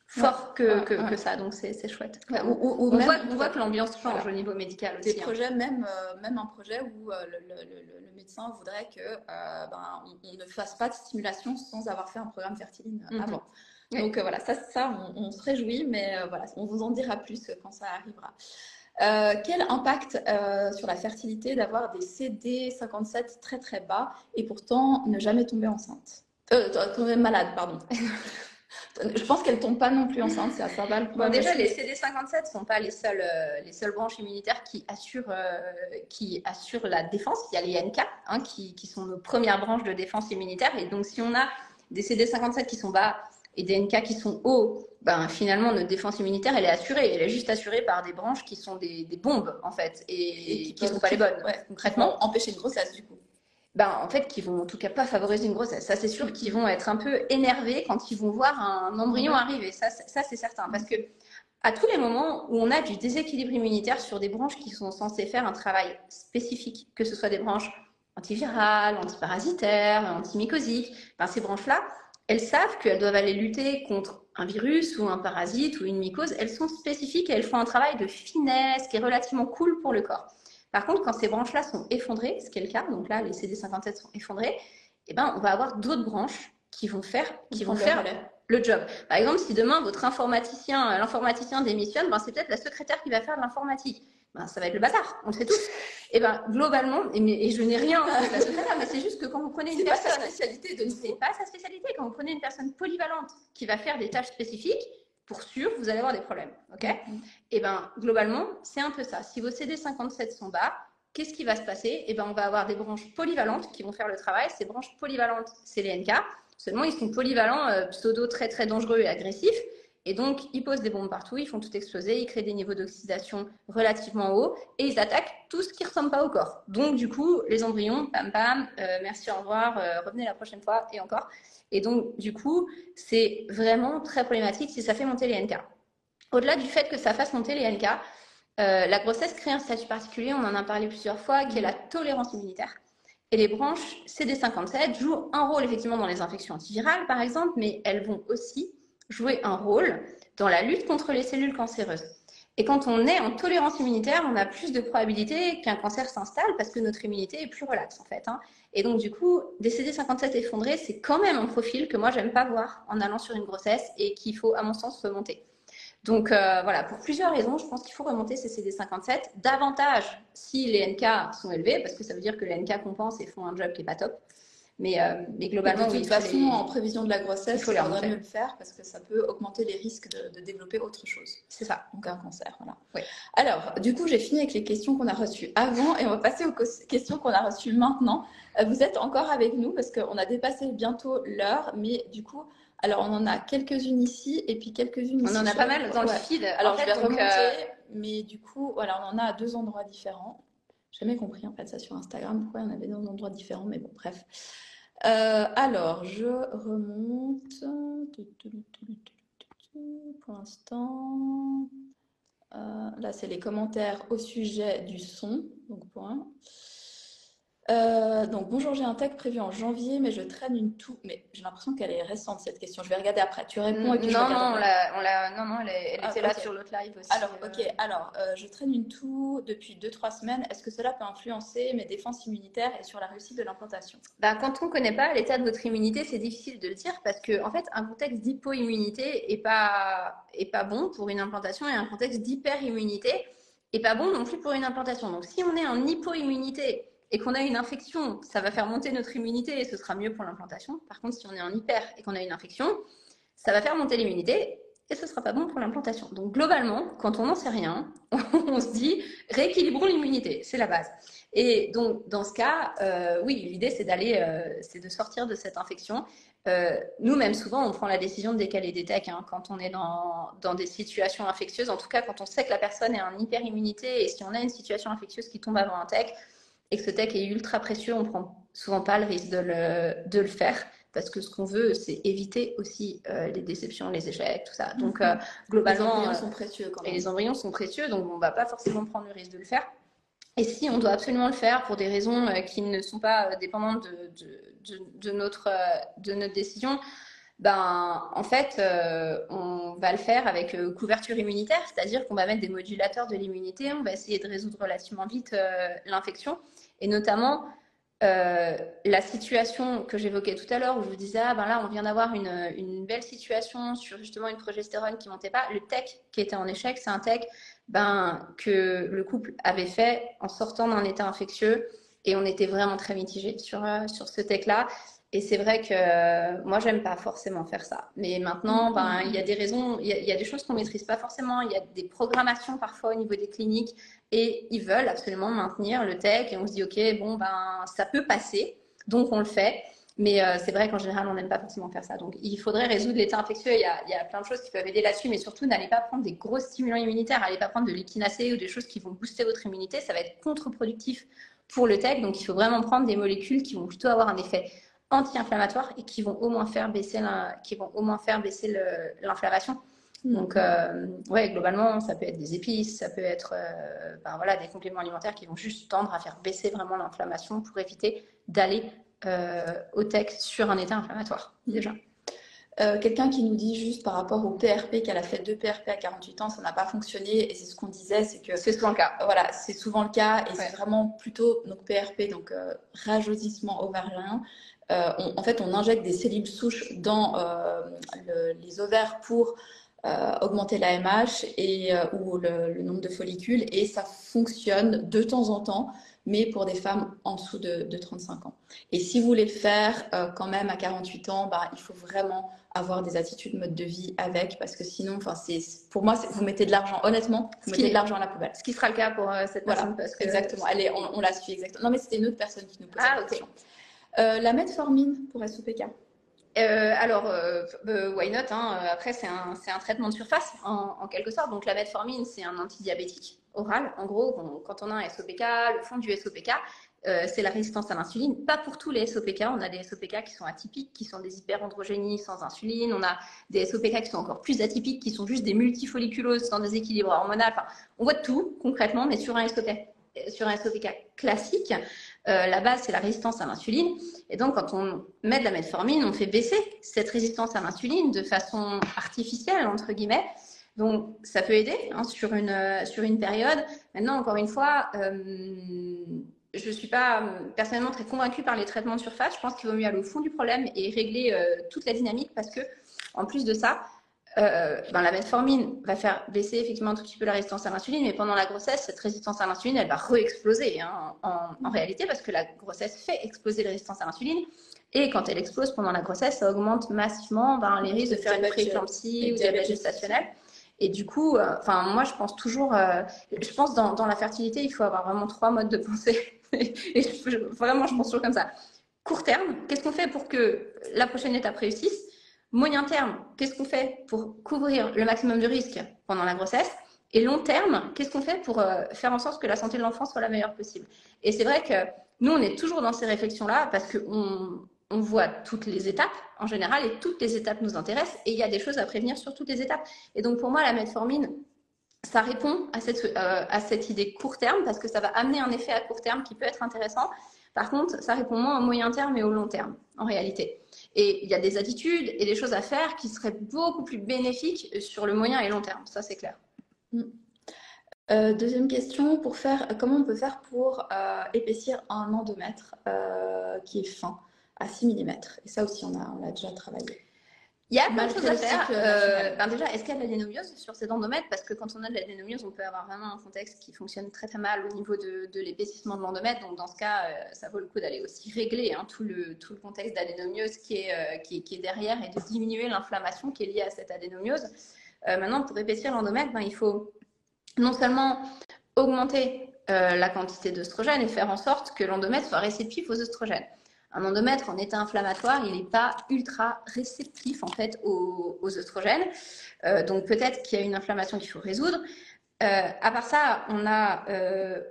forts que ça, donc c'est chouette. On voit que l'ambiance change au niveau médical aussi. Des projets, même un projet où le médecin voudrait que on ne fasse pas de stimulation sans avoir fait un programme Fertiline avant. Donc voilà, ça on se réjouit, mais voilà, on vous en dira plus quand ça arrivera. Quel impact sur la fertilité d'avoir des CD57 très très bas et pourtant ne jamais tomber enceinte tomber malade, pardon. Je pense qu'elle ne tombe pas non plus enceinte, c'est à ça va le problème. Bon, déjà, les CD57 ne sont pas les seules branches immunitaires qui assurent la défense. Il y a les NK qui sont nos premières branches de défense immunitaire. Et donc, si on a des CD57 qui sont bas et des NK qui sont hauts, finalement, notre défense immunitaire, elle est assurée. Elle est juste assurée par des branches qui sont des bombes, en fait, et qui ne sont pas les bonnes, concrètement. Empêcher une grossesse, du coup. En fait, qui vont en tout cas pas favoriser une grossesse. Ça, c'est sûr qu'ils vont être un peu énervés quand ils vont voir un embryon arriver. Ça c'est certain. Parce que à tous les moments où on a du déséquilibre immunitaire sur des branches qui sont censées faire un travail spécifique, que ce soit des branches antivirales, antiparasitaires, antimycosiques, ces branches-là, elles savent qu'elles doivent aller lutter contre un virus ou un parasite ou une mycose. Elles sont spécifiques et elles font un travail de finesse qui est relativement cool pour le corps. Par contre, quand ces branches-là sont effondrées, ce qui est le cas, donc là, les CD57 sont effondrées, on va avoir d'autres branches qui vont faire le job. Par exemple, si demain, l'informaticien démissionne, c'est peut-être la secrétaire qui va faire de l'informatique. Ça va être le bazar, on le sait tous. Et globalement, et je n'ai rien contre la secrétaire, mais c'est juste que quand vous prenez une personne... C'est pas sa spécialité. Quand vous prenez une personne polyvalente qui va faire des tâches spécifiques, pour sûr, vous allez avoir des problèmes. Okay, et globalement, c'est un peu ça. Si vos CD57 sont bas, qu'est-ce qui va se passer? On va avoir des branches polyvalentes qui vont faire le travail. Ces branches polyvalentes, c'est les NK. Seulement, ils sont polyvalents, pseudo très très dangereux et agressifs. Et donc, ils posent des bombes partout, ils font tout exploser, ils créent des niveaux d'oxydation relativement hauts et ils attaquent tout ce qui ne ressemble pas au corps. Donc, du coup, les embryons, pam pam, merci, au revoir, revenez la prochaine fois et encore. Et donc, du coup, c'est vraiment très problématique si ça fait monter les NK. Au-delà du fait que ça fasse monter les NK, la grossesse crée un statut particulier, on en a parlé plusieurs fois, qui est la tolérance immunitaire. Et les branches CD57 jouent un rôle effectivement dans les infections antivirales, par exemple, mais elles vont aussi jouer un rôle dans la lutte contre les cellules cancéreuses. Et quand on est en tolérance immunitaire, on a plus de probabilité qu'un cancer s'installe parce que notre immunité est plus relaxe en fait. Et donc du coup, des CD57 effondrés, c'est quand même un profil que moi j'aime pas voir en allant sur une grossesse et qu'il faut à mon sens remonter. Donc voilà, pour plusieurs raisons, je pense qu'il faut remonter ces CD57 davantage si les NK sont élevés, parce que ça veut dire que les NK compensent et font un job qui n'est pas top. Mais Mais globalement, de oui, toute façon, en prévision de la grossesse, il faut il les faudrait remonter. mieux le faire parce que ça peut augmenter les risques de développer autre chose. C'est ça. Donc un cancer, voilà. Oui. Alors, du coup, j'ai fini avec les questions qu'on a reçues avant et on va passer aux questions qu'on a reçues maintenant. Vous êtes encore avec nous parce qu'on a dépassé bientôt l'heure, mais du coup, alors on en a quelques-unes ici et puis quelques-unes ici. On en a pas mal dans le Ouais. feed. Alors, En je fait, vais donc, remonter, mais du coup, voilà, on en a à 2 endroits différents. J'ai jamais compris en fait ça sur Instagram, pourquoi il y en avait 2 endroits différents, mais bon, bref. Alors, je remonte. Pour l'instant, là, c'est les commentaires au sujet du son. Donc, point. Donc, bonjour, j'ai un tech prévu en janvier, mais je traîne une toux. Mais j'ai l'impression qu'elle est récente cette question. Je vais regarder après. Tu réponds et puis je non, regarde. non, elle Ah, était là ok. sur l'autre live aussi. Alors, ok. Alors, je traîne une toux depuis 2-3 semaines. Est-ce que cela peut influencer mes défenses immunitaires et sur la réussite de l'implantation? Ben, quand on ne connaît pas l'état de votre immunité, c'est difficile de le dire parce que, en fait, un contexte d'hypo-immunité est pas bon pour une implantation et un contexte d'hyper-immunité est pas bon non plus pour une implantation. Donc, si on est en hypo-immunité et qu'on a une infection, ça va faire monter notre immunité et ce sera mieux pour l'implantation. Par contre, si on est en hyper et qu'on a une infection, ça va faire monter l'immunité et ce ne sera pas bon pour l'implantation. Donc globalement, quand on n'en sait rien, on se dit rééquilibrons l'immunité, c'est la base. Et donc dans ce cas, oui, l'idée c'est de sortir de cette infection. Nous, même souvent, on prend la décision de décaler des techs quand on est dans des situations infectieuses. En tout cas, quand on sait que la personne est en hyperimmunité et si on a une situation infectieuse qui tombe avant un tech et que ce tech est ultra précieux, on ne prend souvent pas le risque de le faire. Parce que ce qu'on veut, c'est éviter aussi les déceptions, les échecs, tout ça. Donc, globalement. Les embryons sont précieux quand même. Et les embryons sont précieux, donc on ne va pas forcément prendre le risque de le faire. Et si on doit absolument le faire pour des raisons qui ne sont pas dépendantes de notre décision, ben, en fait, on va le faire avec couverture immunitaire, c'est-à-dire qu'on va mettre des modulateurs de l'immunité, on va essayer de résoudre relativement vite l'infection, et notamment la situation que j'évoquais tout à l'heure où je vous disais ah ben là on vient d'avoir une belle situation sur justement une progestérone qui montait pas, le tech qui était en échec, c'est un tech que le couple avait fait en sortant d'un état infectieux et on était vraiment très mitigés sur ce tech là. Et c'est vrai que moi, j'aime pas forcément faire ça. Mais maintenant, il y a des raisons, il y a des choses qu'on maîtrise pas forcément. Il y a des programmations parfois au niveau des cliniques et ils veulent absolument maintenir le tech. Et on se dit, OK, bon, ça peut passer. Donc, on le fait. Mais c'est vrai qu'en général, on n'aime pas forcément faire ça. Donc, il faudrait résoudre l'état infectieux. Il y a plein de choses qui peuvent aider là-dessus. Mais surtout, n'allez pas prendre des gros stimulants immunitaires. N'allez pas prendre de l'équinacée ou des choses qui vont booster votre immunité. Ça va être contre-productif pour le tech. Donc, il faut vraiment prendre des molécules qui vont plutôt avoir un effet anti-inflammatoires et qui vont au moins faire baisser l'inflammation. Donc, ouais, globalement, ça peut être des épices, ça peut être voilà, des compléments alimentaires qui vont juste tendre à faire baisser vraiment l'inflammation pour éviter d'aller au tech sur un état inflammatoire, déjà. Quelqu'un qui nous dit juste par rapport au PRP, qu'elle a fait 2 PRP à 48 ans, ça n'a pas fonctionné. Et c'est ce qu'on disait, c'est que c'est souvent le cas. Voilà, c'est souvent le cas et c'est vraiment plutôt donc PRP, donc rajeunissement ovarien. En fait, on injecte des cellules souches dans les ovaires pour augmenter l'AMH ou le nombre de follicules et ça fonctionne de temps en temps, mais pour des femmes en dessous de 35 ans. Et si vous voulez le faire quand même à 48 ans, il faut vraiment avoir des attitudes mode de vie avec, parce que sinon, pour moi, vous mettez de l'argent, honnêtement, vous mettez de l'argent à la poubelle. Ce qui sera le cas pour cette personne. Voilà, exactement. On la suit exactement. Non, mais c'était une autre personne qui nous posait la question. La metformine pour SOPK. Why not Après, c'est un traitement de surface en quelque sorte. Donc, la metformine, c'est un antidiabétique oral. En gros, quand on a un SOPK, le fond du SOPK, c'est la résistance à l'insuline. Pas pour tous les SOPK. On a des SOPK qui sont atypiques, qui sont des hyperandrogénies sans insuline. On a des SOPK qui sont encore plus atypiques, qui sont juste des multifolliculoses sans déséquilibre hormonal. Enfin, on voit de tout concrètement, mais sur un SOPK classique, la base, c'est la résistance à l'insuline. Et donc, quand on met de la metformine, on fait baisser cette résistance à l'insuline de façon artificielle, entre guillemets. Donc, ça peut aider sur une période. Maintenant, encore une fois, je ne suis pas personnellement très convaincue par les traitements de surface. Je pense qu'il vaut mieux aller au fond du problème et régler toute la dynamique parce que, en plus de ça, la metformine va faire baisser effectivement un tout petit peu la résistance à l'insuline, mais pendant la grossesse, cette résistance à l'insuline, elle va re-exploser en réalité parce que la grossesse fait exploser la résistance à l'insuline. Et quand elle explose pendant la grossesse, ça augmente massivement les risques de faire une prééclampsie ou diabète gestationnel. Et du coup, moi, je pense toujours, je pense dans la fertilité, il faut avoir vraiment 3 modes de pensée. Et vraiment, je pense toujours comme ça. Court terme, qu'est-ce qu'on fait pour que la prochaine étape réussisse? Moyen terme, qu'est-ce qu'on fait pour couvrir le maximum de risques pendant la grossesse? Et long terme, qu'est-ce qu'on fait pour faire en sorte que la santé de l'enfant soit la meilleure possible? Et c'est vrai que nous, on est toujours dans ces réflexions-là parce qu'on voit toutes les étapes en général et toutes les étapes nous intéressent et il y a des choses à prévenir sur toutes les étapes. Et donc pour moi, la metformine, ça répond à cette idée court terme parce que ça va amener un effet à court terme qui peut être intéressant. Par contre, ça répond moins au moyen terme et au long terme, en réalité. Et il y a des attitudes et des choses à faire qui seraient beaucoup plus bénéfiques sur le moyen et long terme. Ça, c'est clair. Deuxième question, comment on peut faire pour épaissir un endomètre qui est fin à 6 mm? Et ça aussi, on l'a déjà travaillé. Il y a plein de choses à faire. Déjà, est-ce qu'il y a de l'adénomiose sur ces endomètres? Parce que quand on a de l'adénomiose, on peut avoir vraiment un contexte qui fonctionne très très mal au niveau de l'épaississement de l'endomètre. Donc dans ce cas, ça vaut le coup d'aller aussi régler tout le contexte d'adénomiose qui est derrière et de diminuer l'inflammation qui est liée à cette adénomiose. Maintenant, pour épaissir l'endomètre, il faut non seulement augmenter la quantité d'œstrogène et faire en sorte que l'endomètre soit réceptif aux œstrogènes. Un endomètre en état inflammatoire, il n'est pas ultra réceptif en fait aux œstrogènes. Donc peut-être qu'il y a une inflammation qu'il faut résoudre. À part ça, on a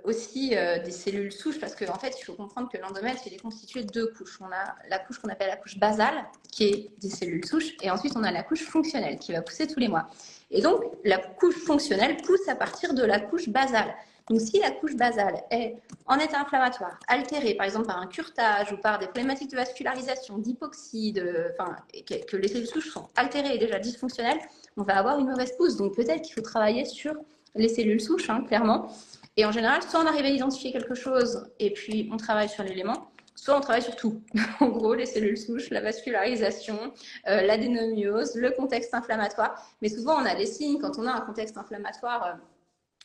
aussi des cellules souches parce qu'en fait, il faut comprendre que l'endomètre, il est constitué de 2 couches. On a la couche qu'on appelle la couche basale, qui est des cellules souches, et ensuite on a la couche fonctionnelle qui va pousser tous les mois. Et donc, la couche fonctionnelle pousse à partir de la couche basale. Donc, si la couche basale est en état inflammatoire, altérée par exemple par un curetage ou par des problématiques de vascularisation, d'hypoxie, que les cellules souches sont altérées et déjà dysfonctionnelles, on va avoir une mauvaise pousse. Donc, peut-être qu'il faut travailler sur les cellules souches, clairement. Et en général, soit on arrive à identifier quelque chose et puis on travaille sur l'élément, soit on travaille sur tout. En gros, les cellules souches, la vascularisation, l'adénomiose, le contexte inflammatoire. Mais souvent, on a des signes quand on a un contexte inflammatoire.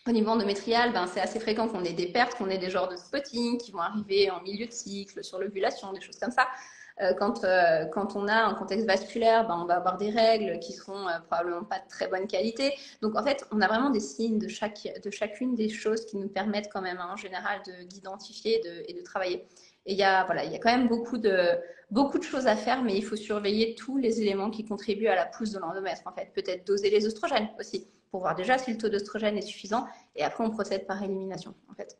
Au niveau endométrial, c'est assez fréquent qu'on ait des pertes, qu'on ait des genres de spotting qui vont arriver en milieu de cycle, sur l'ovulation, des choses comme ça. Quand on a un contexte vasculaire, on va avoir des règles qui seront probablement pas de très bonne qualité. Donc en fait, on a vraiment des signes de chacune des choses qui nous permettent quand même en général d'identifier et de travailler. Et il y a quand même beaucoup de choses à faire, mais il faut surveiller tous les éléments qui contribuent à la pousse de l'endomètre. En fait, peut-être doser les œstrogènes aussi, pour voir déjà si le taux d'œstrogène est suffisant, et après on procède par élimination, en fait.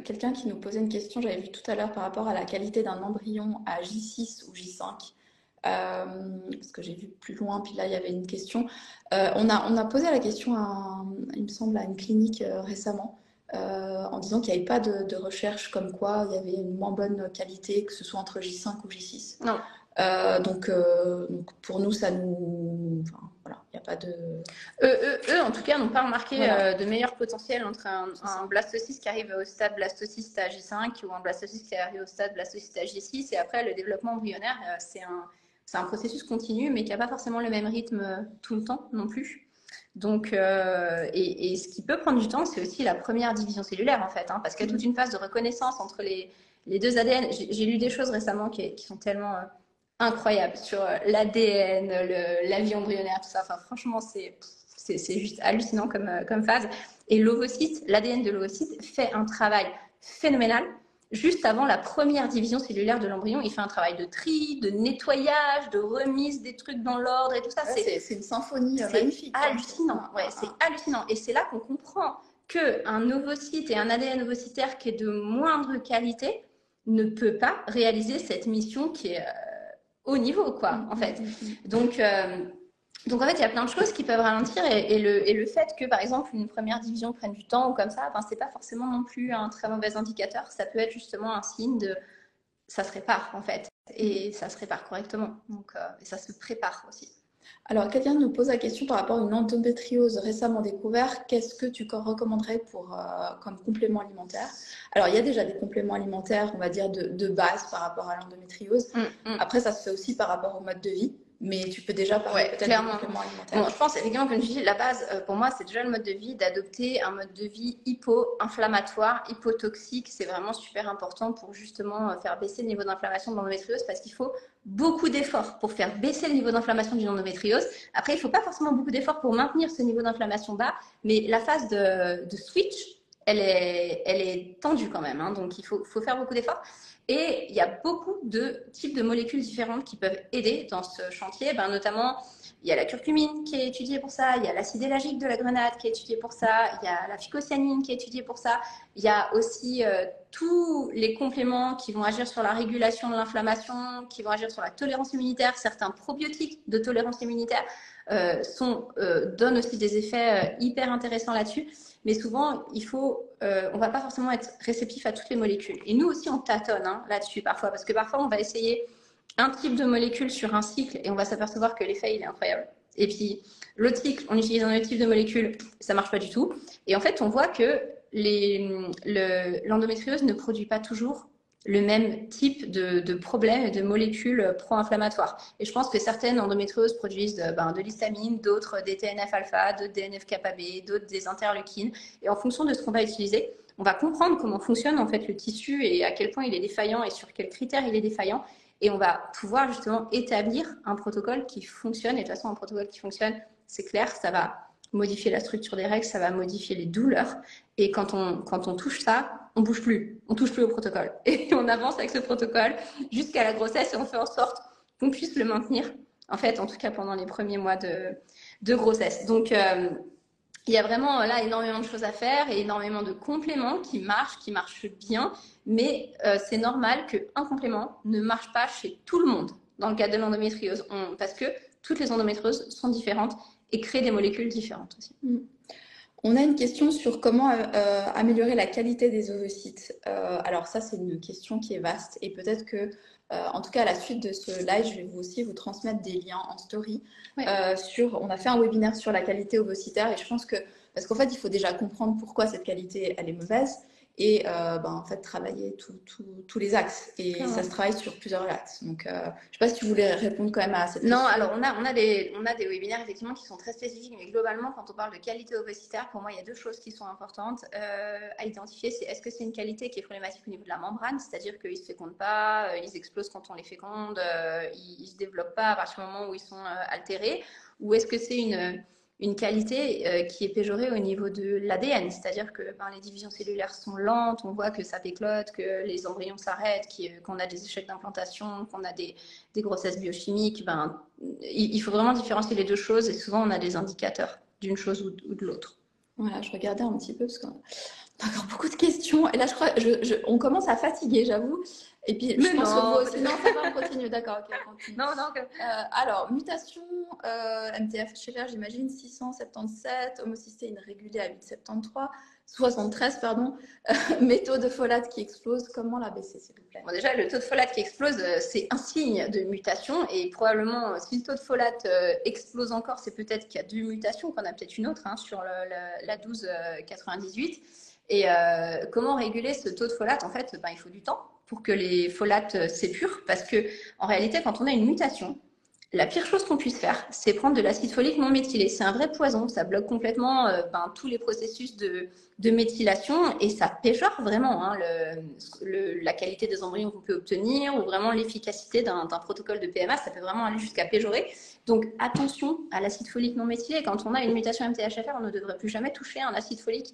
Quelqu'un qui nous posait une question, j'avais vu tout à l'heure par rapport à la qualité d'un embryon à J6 ou J5, parce que j'ai vu plus loin, puis là il y avait une question. On a posé la question, il me semble, à une clinique récemment, en disant qu'il n'y avait pas de recherche comme quoi il y avait une moins bonne qualité, que ce soit entre J5 ou J6. Non. Donc pour nous, ça nous... Enfin, voilà, il n'y a pas de... Eux, en tout cas, n'ont pas remarqué de meilleur potentiel entre un blastocyste qui arrive au stade blastocyste à J5 ou un blastocyste qui arrive au stade blastocyste à J6. Et après, le développement embryonnaire, c'est un processus continu, mais qui n'a pas forcément le même rythme tout le temps non plus. Donc, et ce qui peut prendre du temps, c'est aussi la première division cellulaire, en fait, parce qu'il y a toute une phase de reconnaissance entre les 2 ADN. J'ai lu des choses récemment qui sont tellement... incroyable sur l'ADN, la vie embryonnaire, tout ça. Enfin, franchement, c'est juste hallucinant comme phase. Et l'ovocyte, l'ADN de l'ovocyte fait un travail phénoménal. Juste avant la première division cellulaire de l'embryon, il fait un travail de tri, de nettoyage, de remise des trucs dans l'ordre et tout ça. C'est une symphonie magnifique. C'est hallucinant. C'est hallucinant. Et c'est là qu'on comprend qu'un ovocyte et un ADN ovocytaire qui est de moindre qualité ne peut pas réaliser cette mission qui est haut niveau, quoi, en fait. Donc en fait, il y a plein de choses qui peuvent ralentir et le fait que, par exemple, une première division prenne du temps ou comme ça, c'est pas forcément non plus un très mauvais indicateur. Ça peut être justement un signe de ça se répare, en fait, et ça se répare correctement. Donc, et ça se prépare aussi. Alors, quelqu'un nous pose la question par rapport à une endométriose récemment découverte. Qu'est-ce que tu recommanderais comme complément alimentaire? Alors, il y a déjà des compléments alimentaires, on va dire, de base par rapport à l'endométriose. Après, ça se fait aussi par rapport au mode de vie. Mais tu peux déjà parler Ouais, peut-être des clairement. compléments Bon, alimentaires. je pense effectivement, comme je dis, la base pour moi, c'est déjà le mode de vie, d'adopter un mode de vie hypo-inflammatoire, hypotoxique. C'est vraiment super important pour justement faire baisser le niveau d'inflammation de l'endométriose parce qu'il faut beaucoup d'efforts pour faire baisser le niveau d'inflammation d'une endométriose. Après, il ne faut pas forcément beaucoup d'efforts pour maintenir ce niveau d'inflammation bas, mais la phase de switch, elle est tendue quand même. Hein, donc, il faut faire beaucoup d'efforts. Et il y a beaucoup de types de molécules différentes qui peuvent aider dans ce chantier, notamment il y a la curcumine qui est étudiée pour ça, il y a l'acide éllagique de la grenade qui est étudié pour ça, il y a la phycocyanine qui est étudiée pour ça, il y a aussi tous les compléments qui vont agir sur la régulation de l'inflammation, qui vont agir sur la tolérance immunitaire, certains probiotiques de tolérance immunitaire donnent aussi des effets hyper intéressants là-dessus. Mais souvent, on va pas forcément être réceptif à toutes les molécules. Et nous aussi, on tâtonne là-dessus parfois, parce que parfois, on va essayer un type de molécule sur un cycle et on va s'apercevoir que l'effet, il est incroyable. Et puis, l'autre cycle, on utilise un autre type de molécule, ça marche pas du tout. Et en fait, on voit que l'endométriose ne produit pas toujours le même type de problèmes et de molécules pro-inflammatoires. Et je pense que certaines endométrioses produisent de l'histamine, d'autres des TNF-alpha, d'autres des NF-kappa B, d'autres des interleukines. Et en fonction de ce qu'on va utiliser, on va comprendre comment fonctionne en fait le tissu et à quel point il est défaillant et sur quels critères il est défaillant. Et on va pouvoir justement établir un protocole qui fonctionne. Et de toute façon, un protocole qui fonctionne, c'est clair, ça va modifier la structure des règles, ça va modifier les douleurs. Et quand on touche ça, on bouge plus. On touche plus au protocole. Et on avance avec ce protocole jusqu'à la grossesse et on fait en sorte qu'on puisse le maintenir, en fait, en tout cas pendant les premiers mois de grossesse. Donc, il y a vraiment là énormément de choses à faire et énormément de compléments qui marchent bien, mais c'est normal qu'un complément ne marche pas chez tout le monde dans le cadre de l'endométriose, parce que toutes les endométrioses sont différentes et créent des molécules différentes aussi. On a une question sur comment améliorer la qualité des ovocytes. Alors ça, c'est une question qui est vaste et peut-être que, en tout cas, à la suite de ce live, je vais aussi vous transmettre des liens en story. Ouais. On a fait un webinaire sur la qualité ovocytaire et je pense que, parce qu'en fait, il faut déjà comprendre pourquoi cette qualité, elle est mauvaise et en fait, travailler tous les axes. Et ça se travaille sur plusieurs axes. Donc, je ne sais pas si tu voulais répondre quand même à cette question. Non, alors on a des webinaires effectivement qui sont très spécifiques, mais globalement, quand on parle de qualité ovocytaire, pour moi, il y a deux choses qui sont importantes à identifier. C'est est-ce que c'est une qualité qui est problématique au niveau de la membrane, c'est-à-dire qu'ils ne se fécondent pas, ils explosent quand on les féconde, ils ne se développent pas à partir du moment où ils sont altérés, ou est-ce que c'est une qualité qui est péjorée au niveau de l'ADN, c'est-à-dire que les divisions cellulaires sont lentes, on voit que ça péclote, que les embryons s'arrêtent, qu'on a des échecs d'implantation, qu'on a des grossesses biochimiques. Il faut vraiment différencier les deux choses et souvent on a des indicateurs d'une chose ou de l'autre. Voilà, je regardais un petit peu parce qu'on a encore beaucoup de questions et là je crois on commence à fatiguer, j'avoue. Et puis je pense que vous aussi. Non, ça va, on continue, d'accord, ok, on continue. Non. Alors, mutation MTF chez j'imagine 677, homocystéine régulée à 873, 73, pardon. Métaux de folate qui explose, comment la baisser, s'il vous plaît? Bon, déjà, le taux de folate qui explose, c'est un signe de mutation et probablement, si le taux de folate explose encore, c'est peut-être qu'il y a deux mutations, qu'on a peut-être une autre sur la 1298. Et comment réguler ce taux de folate? En fait, il faut du temps pour que les folates s'épurent parce que en réalité, quand on a une mutation, la pire chose qu'on puisse faire, c'est prendre de l'acide folique non méthylé. C'est un vrai poison, ça bloque complètement tous les processus de méthylation et ça péjore vraiment la qualité des embryons qu'on peut obtenir ou vraiment l'efficacité d'un protocole de PMA. Ça peut vraiment aller jusqu'à péjorer. Donc attention à l'acide folique non méthylé. Quand on a une mutation MTHFR, on ne devrait plus jamais toucher un acide folique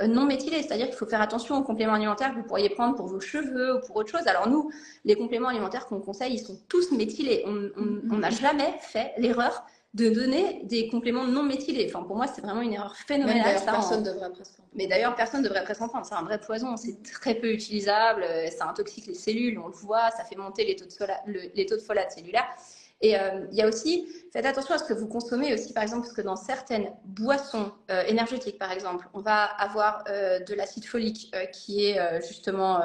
non méthylé, c'est-à-dire qu'il faut faire attention aux compléments alimentaires que vous pourriez prendre pour vos cheveux ou pour autre chose. Alors nous, les compléments alimentaires qu'on conseille, ils sont tous méthylés. On n'a jamais fait l'erreur de donner des compléments non méthylés. Enfin, pour moi, c'est vraiment une erreur phénoménale. Personne devrait presque en prendre. Mais d'ailleurs, personne ne devrait presque en prendre. C'est un vrai poison, c'est très peu utilisable, ça intoxique les cellules, on le voit, ça fait monter les taux de folate cellulaire. Et il y a aussi, faites attention à ce que vous consommez aussi, par exemple, parce que dans certaines boissons énergétiques, par exemple, on va avoir de l'acide folique qui est justement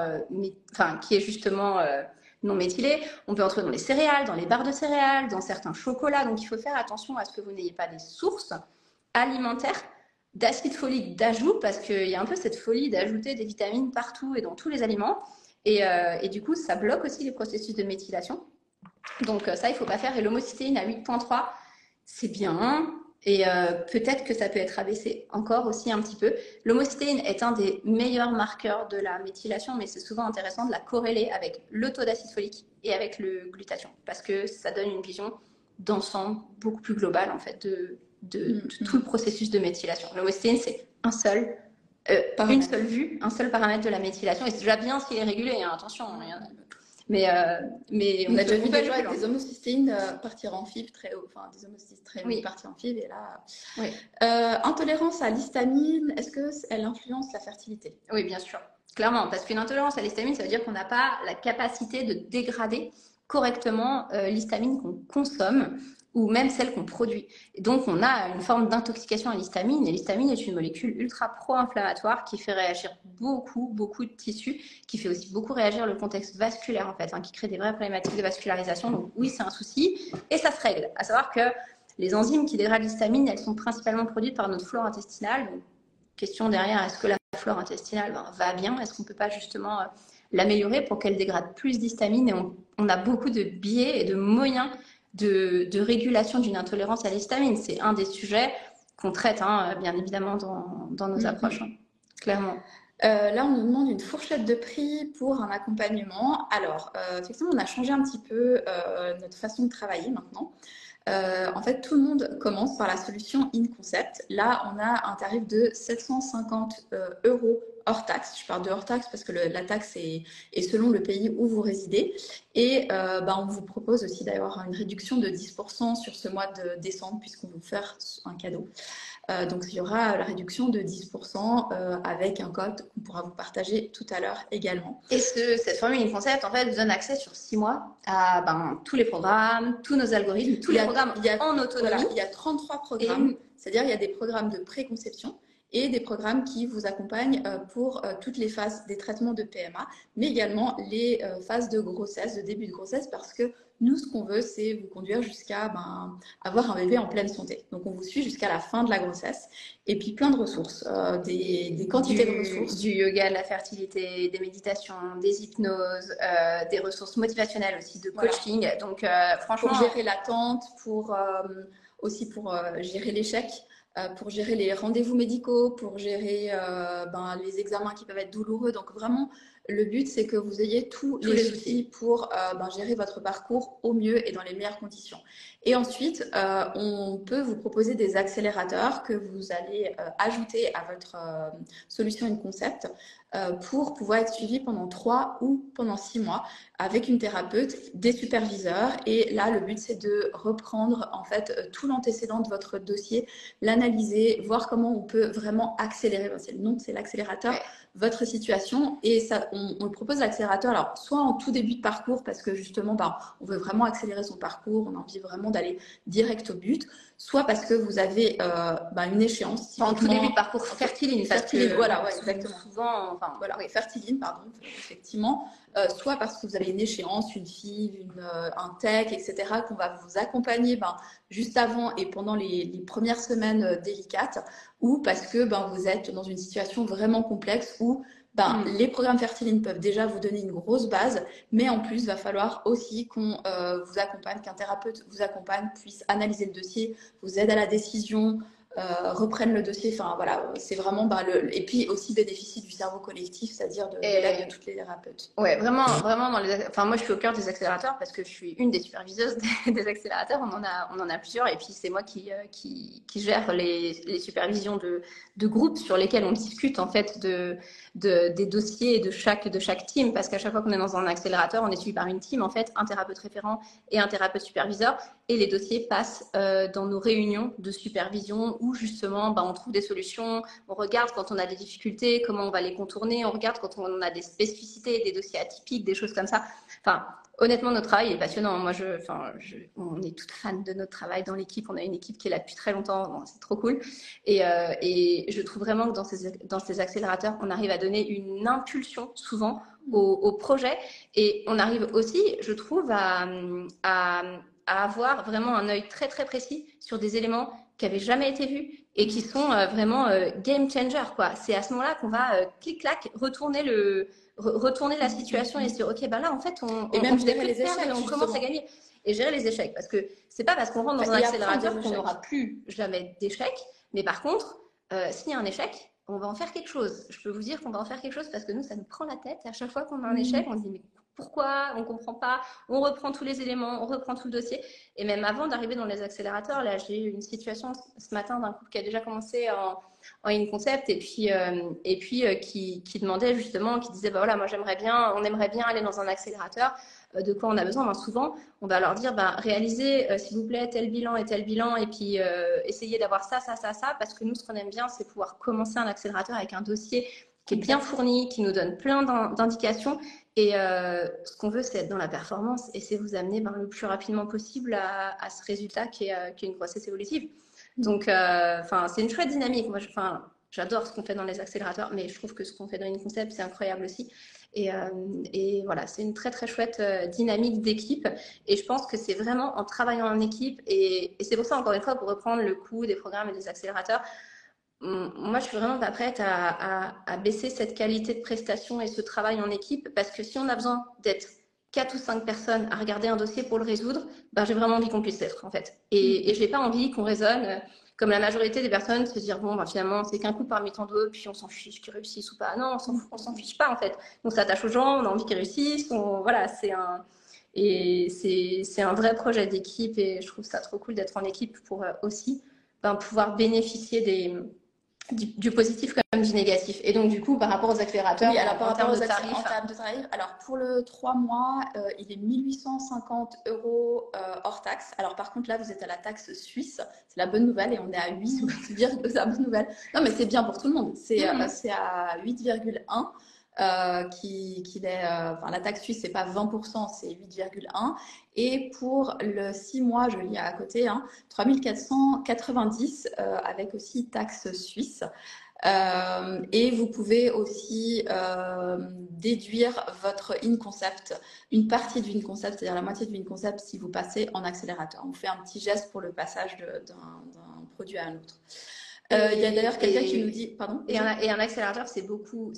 non méthylé. On peut en trouver dans les céréales, dans les barres de céréales, dans certains chocolats. Donc, il faut faire attention à ce que vous n'ayez pas des sources alimentaires d'acide folique d'ajout, parce qu'il y a un peu cette folie d'ajouter des vitamines partout et dans tous les aliments. Et du coup, ça bloque aussi les processus de méthylation. Donc ça, il ne faut pas faire. Et l'homocystéine à 8,3, c'est bien. Et peut-être que ça peut être abaissé encore aussi un petit peu. L'homocystéine est un des meilleurs marqueurs de la méthylation, mais c'est souvent intéressant de la corréler avec le taux d'acide folique et avec le glutathion, parce que ça donne une vision d'ensemble beaucoup plus globale en fait de tout le processus de méthylation. L'homocystéine, c'est une seule vue, un seul paramètre de la méthylation, et c'est déjà bien s'il est régulé, hein, attention. Mais on a déjà vu des gens avec des homocystéines partir en fibre très haut, enfin des homocystéines très haut partir en fibre, et là. Oui. Intolérance à l'histamine, est-ce qu'elle influence la fertilité? Oui, bien sûr, clairement, parce qu'une intolérance à l'histamine, ça veut dire qu'on n'a pas la capacité de dégrader correctement l'histamine qu'on consomme ou même celle qu'on produit. Et donc, on a une forme d'intoxication à l'histamine, et l'histamine est une molécule ultra pro-inflammatoire qui fait réagir beaucoup de tissus, qui fait aussi beaucoup réagir le contexte vasculaire, en fait, qui crée des vraies problématiques de vascularisation. Donc, oui, c'est un souci, et ça se règle. À savoir que les enzymes qui dégradent l'histamine, elles sont principalement produites par notre flore intestinale. Donc, question derrière, est-ce que la flore intestinale va bien? Est-ce qu'on ne peut pas justement l'améliorer pour qu'elle dégrade plus d'histamine? Et on a beaucoup de biais et de moyens de régulation d'une intolérance à l'histamine. C'est un des sujets qu'on traite, bien évidemment, dans nos approches, clairement. Là, on nous demande une fourchette de prix pour un accompagnement. Alors, effectivement, on a changé un petit peu notre façon de travailler maintenant. En fait, tout le monde commence par la solution InConcept. Là, on a un tarif de 750 € hors taxe. Je parle de hors taxe parce que la taxe est selon le pays où vous résidez. Et on vous propose aussi d'avoir une réduction de 10% sur ce mois de décembre puisqu'on vous fait un cadeau. Donc, il y aura la réduction de 10% avec un code qu'on pourra vous partager tout à l'heure également. Et cette formule InConcept, en fait, vous donne accès sur 6 mois à tous les programmes, tous nos algorithmes, tous les programmes en autonomie. Voilà, il y a 33 programmes, c'est-à-dire il y a des programmes de préconception et des programmes qui vous accompagnent pour toutes les phases des traitements de PMA, mais également les phases de grossesse, de début de grossesse, parce que nous, ce qu'on veut, c'est vous conduire jusqu'à avoir un bébé en pleine santé. Donc, on vous suit jusqu'à la fin de la grossesse. Et puis, plein de ressources, des quantités de ressources. Du yoga, de la fertilité, des méditations, des hypnoses, des ressources motivationnelles aussi, de coaching. Voilà. Donc, franchement… Pour gérer l'attente, aussi pour gérer l'échec. Pour gérer les rendez-vous médicaux, pour gérer les examens qui peuvent être douloureux. Donc vraiment, le but, c'est que vous ayez tous les outils pour gérer votre parcours au mieux et dans les meilleures conditions. Et ensuite, on peut vous proposer des accélérateurs que vous allez ajouter à votre solution InConcept pour pouvoir être suivi pendant 3 ou pendant 6 mois avec une thérapeute, des superviseurs. Et là, le but, c'est de reprendre en fait tout l'antécédent de votre dossier, l'analyser, voir comment on peut vraiment accélérer. C'est le nom, c'est l'accélérateur. Ouais. Votre situation. Et ça, on propose l'accélérateur, alors soit en tout début de parcours parce que justement, on veut vraiment accélérer son parcours, on a envie vraiment d'aller direct au but, soit parce que vous avez une échéance. En tout début de parcours fertiline. Voilà, ouais, exactement. Souvent, fertiline, pardon, effectivement. Soit parce que vous avez une échéance, une FIV, un TEC, etc., qu'on va vous accompagner juste avant et pendant les premières semaines délicates, ou parce que vous êtes dans une situation vraiment complexe où les programmes fertilines peuvent déjà vous donner une grosse base, mais en plus, il va falloir aussi qu'on vous accompagne, qu'un thérapeute vous accompagne, puisse analyser le dossier, vous aide à la décision, reprennent le dossier. Enfin voilà, c'est vraiment et puis aussi bénéficie du cerveau collectif, c'est-à-dire de l'aide de toutes les thérapeutes. Ouais, vraiment moi je suis au cœur des accélérateurs parce que je suis une des superviseuses des accélérateurs. On en a plusieurs, et puis c'est moi qui gère les supervisions de groupes sur lesquels on discute en fait des dossiers de chaque team, parce qu'à chaque fois qu'on est dans un accélérateur, on est suivi par une team en fait, un thérapeute référent et un thérapeute superviseur, et les dossiers passent dans nos réunions de supervision où justement on trouve des solutions, on regarde quand on a des difficultés, comment on va les contourner, on regarde quand on a des spécificités, des dossiers atypiques, des choses comme ça. Enfin, honnêtement, notre travail est passionnant. Moi, on est toutes fans de notre travail dans l'équipe. On a une équipe qui est là depuis très longtemps. C'est trop cool. Et je trouve vraiment que dans ces accélérateurs, on arrive à donner une impulsion souvent au projet. Et on arrive aussi, je trouve, à avoir vraiment un œil très, très précis sur des éléments qui n'avaient jamais été vus et qui sont vraiment game changer, quoi. C'est à ce moment-là qu'on va clic-clac retourner la situation et se dire ok, là en fait on commence à gagner. et gérer les échecs. Parce que c'est pas parce qu'on rentre dans un accélérateur qu'on n'aura plus jamais d'échecs. Mais par contre, s'il y a un échec, on va en faire quelque chose. Je peux vous dire qu'on va en faire quelque chose parce que nous, ça nous prend la tête. À chaque fois qu'on a un échec, on se dit mais pourquoi? On ne comprend pas. On reprend tous les éléments, on reprend tout le dossier. Et même avant d'arriver dans les accélérateurs, là, j'ai eu une situation ce matin d'un couple qui a déjà commencé en in-concept et puis qui demandait justement, qui disait, bah voilà, moi on aimerait bien aller dans un accélérateur. De quoi on a besoin? Ben, souvent, on va leur dire, bah, réalisez, s'il vous plaît, tel bilan et puis essayez d'avoir ça, parce que nous, ce qu'on aime bien, c'est pouvoir commencer un accélérateur avec un dossier qui est bien fourni, qui nous donne plein d'indications. Et ce qu'on veut, c'est être dans la performance et c'est vous amener le plus rapidement possible à ce résultat qui est une grossesse évolutive. Donc, c'est une chouette dynamique. Moi, j'adore ce qu'on fait dans les accélérateurs, mais je trouve que ce qu'on fait dans InConcept, c'est incroyable aussi. Et voilà, c'est une très, très chouette dynamique d'équipe. Et je pense que c'est vraiment en travaillant en équipe. Et c'est pour ça, encore une fois, pour reprendre le coût des programmes et des accélérateurs, moi, je suis vraiment pas prête à baisser cette qualité de prestation et ce travail en équipe parce que si on a besoin d'être 4 ou 5 personnes à regarder un dossier pour le résoudre, j'ai vraiment envie qu'on puisse l'être en fait. Et je n'ai pas envie qu'on raisonne comme la majorité des personnes, se dire bon, finalement, c'est qu'un coup parmi tant d'autres, puis on s'en fiche qu'ils réussissent ou pas. Non, on s'en fiche pas en fait. On s'attache aux gens, on a envie qu'ils réussissent. Voilà, c'est un vrai projet d'équipe et je trouve ça trop cool d'être en équipe pour aussi pouvoir bénéficier du positif comme du négatif. Et donc, du coup, par rapport aux accélérateurs, oui, alors par rapport aux tarifs, en termes de tarifs, alors pour le 3 mois, il est 1850 euros hors taxe. Alors par contre, là, vous êtes à la taxe suisse. C'est la bonne nouvelle et on est à 8. C'est la bonne nouvelle. Non, mais c'est bien pour tout le monde. C'est à 8,1. La taxe suisse, c'est pas 20%, c'est 8,1. Et pour le 6 mois, je lis à côté, 3490 avec aussi taxe suisse. Et vous pouvez aussi déduire votre in-concept, une partie du in-concept, c'est-à-dire la moitié du in-concept si vous passez en accélérateur. On fait un petit geste pour le passage d'un produit à un autre. Il y a d'ailleurs quelqu'un qui nous dit, pardon. Et un accélérateur, c'est beaucoup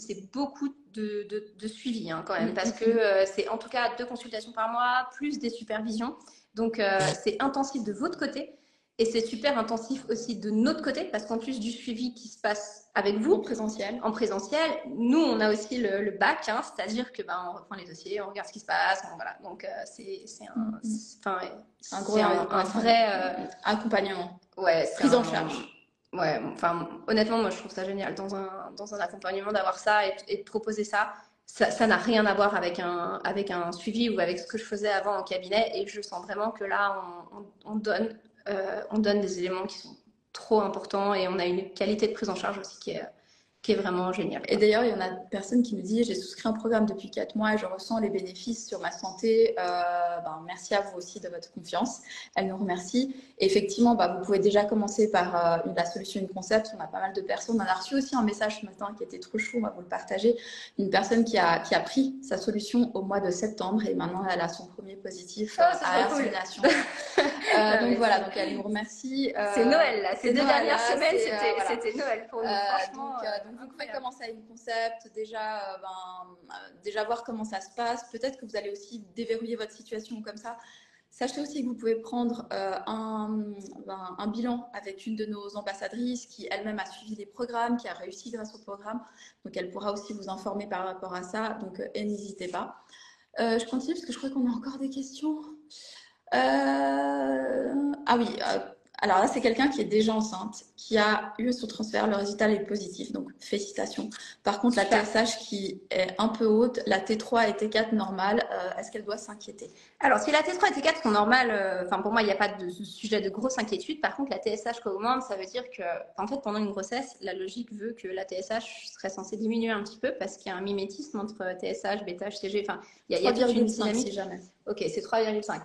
de suivi quand même, parce que c'est en tout cas 2 consultations par mois, plus des supervisions. Donc, c'est intensif de votre côté et c'est super intensif aussi de notre côté, parce qu'en plus du suivi qui se passe avec vous en présentiel, nous, on a aussi le bac, c'est-à-dire que on reprend les dossiers, on regarde ce qui se passe, voilà. Donc, c'est un vrai accompagnement. Ouais, prise en charge. Ouais, honnêtement, moi, je trouve ça génial dans un accompagnement d'avoir ça et de proposer ça. Ça n'a rien à voir avec un suivi ou avec ce que je faisais avant en cabinet. Et je sens vraiment que là, on donne des éléments qui sont trop importants et on a une qualité de prise en charge aussi qui est vraiment géniale. Et d'ailleurs, il y en a personne qui me dit j'ai souscrit un programme depuis 4 mois et je ressens les bénéfices sur ma santé. Merci à vous aussi de votre confiance. Elle nous remercie. Et effectivement, vous pouvez déjà commencer par la solution in-concept. On a pas mal de personnes. On a reçu aussi un message ce matin qui était trop chou. On va vous le partager. Une personne qui a pris sa solution au mois de septembre et maintenant elle a son premier positif à insémination. Donc voilà, donc elle nous remercie. C'est Noël là. Ces 2 dernières semaines, c'était Noël pour nous. Franchement. Donc vous pouvez commencer avec InConcept, déjà voir comment ça se passe. Peut-être que vous allez aussi déverrouiller votre situation comme ça. Sachez aussi que vous pouvez prendre un bilan avec une de nos ambassadrices qui elle-même a suivi les programmes, qui a réussi grâce au programme. Donc elle pourra aussi vous informer par rapport à ça. Donc n'hésitez pas. Je continue parce que je crois qu'on a encore des questions. Ah oui. Alors là, c'est quelqu'un qui est déjà enceinte, qui a eu son transfert, le résultat est positif, donc félicitations. Par contre, la TSH qui est un peu haute, la T3 et T4 normale, est-ce qu'elle doit s'inquiéter? Alors, si la T3 et T4 sont normales, pour moi, il n'y a pas de sujet de grosse inquiétude. Par contre, la TSH qui augmente, ça veut dire que, en fait, pendant une grossesse, la logique veut que la TSH serait censée diminuer un petit peu parce qu'il y a un mimétisme entre TSH, bêta, HCG. Il y a toute une dynamique. Si jamais. Ok, c'est 3,5.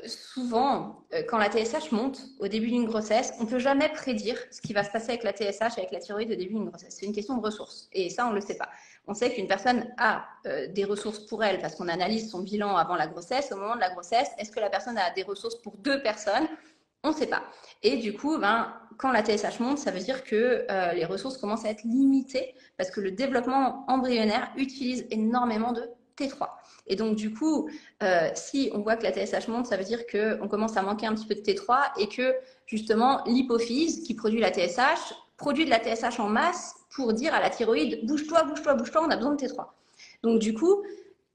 Souvent, quand la TSH monte au début d'une grossesse, on ne peut jamais prédire ce qui va se passer avec la TSH, avec la thyroïde au début d'une grossesse. C'est une question de ressources. Et ça, on ne le sait pas. On sait qu'une personne a des ressources pour elle parce qu'on analyse son bilan avant la grossesse. Au moment de la grossesse, est-ce que la personne a des ressources pour 2 personnes? On ne sait pas. Et du coup, quand la TSH monte, ça veut dire que les ressources commencent à être limitées parce que le développement embryonnaire utilise énormément de T3. Et donc, du coup, si on voit que la TSH monte, ça veut dire qu'on commence à manquer un petit peu de T3 et que, justement, l'hypophyse qui produit la TSH produit de la TSH en masse pour dire à la thyroïde, bouge-toi, bouge-toi, bouge-toi, on a besoin de T3. Donc, du coup,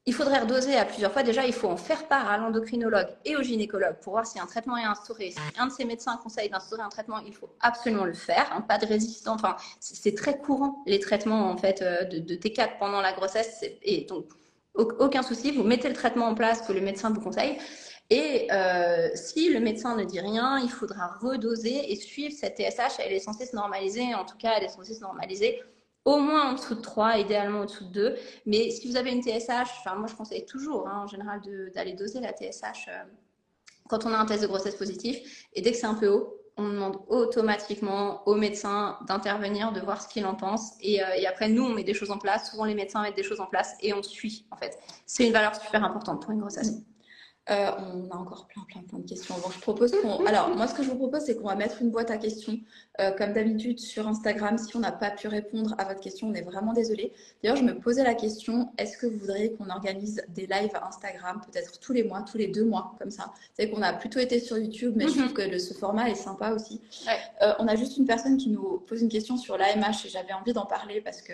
il faudrait redoser à plusieurs fois. Déjà, il faut en faire part à l'endocrinologue et au gynécologue pour voir si un traitement est instauré. Si un de ces médecins conseille d'instaurer un traitement, il faut absolument le faire. Hein, pas de résistance. Enfin, c'est très courant, les traitements en fait, de T4 pendant la grossesse. Et donc, aucun souci, vous mettez le traitement en place que le médecin vous conseille. Et si le médecin ne dit rien, il faudra redoser et suivre cette TSH. Elle est censée se normaliser. En tout cas, elle est censée se normaliser au moins en dessous de 3, idéalement au-dessous de 2. Mais si vous avez une TSH, enfin, moi je conseille toujours en général d'aller doser la TSH quand on a un test de grossesse positif. Et dès que c'est un peu haut, on demande automatiquement au médecin d'intervenir, de voir ce qu'il en pense. Et après, nous, on met des choses en place. Souvent, les médecins mettent des choses en place et on suit, en fait. C'est une valeur super importante pour une grossesse. On a encore plein de questions. Bon, je propose qu'on... Alors, moi, ce que je vous propose, c'est qu'on va mettre une boîte à questions, comme d'habitude, sur Instagram. Si on n'a pas pu répondre à votre question, on est vraiment désolé. D'ailleurs, je me posais la question, est-ce que vous voudriez qu'on organise des lives Instagram, peut-être tous les mois, tous les 2 mois, comme ça? Vous savez qu'on a plutôt été sur YouTube, mais je trouve que ce format est sympa aussi. Ouais. On a juste une personne qui nous pose une question sur l'AMH et j'avais envie d'en parler parce que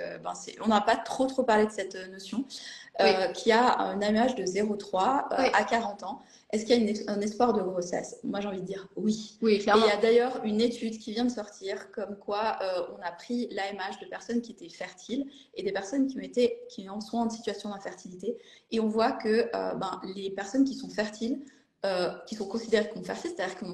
on n'a pas trop parlé de cette notion. Oui. Qui a un AMH de 0,3 oui. à 40 ans. Est-ce qu'il y a un espoir de grossesse? Moi, j'ai envie de dire oui. Oui, clairement. Et il y a d'ailleurs une étude qui vient de sortir comme quoi on a pris l'AMH de personnes qui étaient fertiles et des personnes qui en sont en situation d'infertilité. Et on voit que les personnes qui sont fertiles, qui sont considérées comme fertiles, c'est-à-dire qui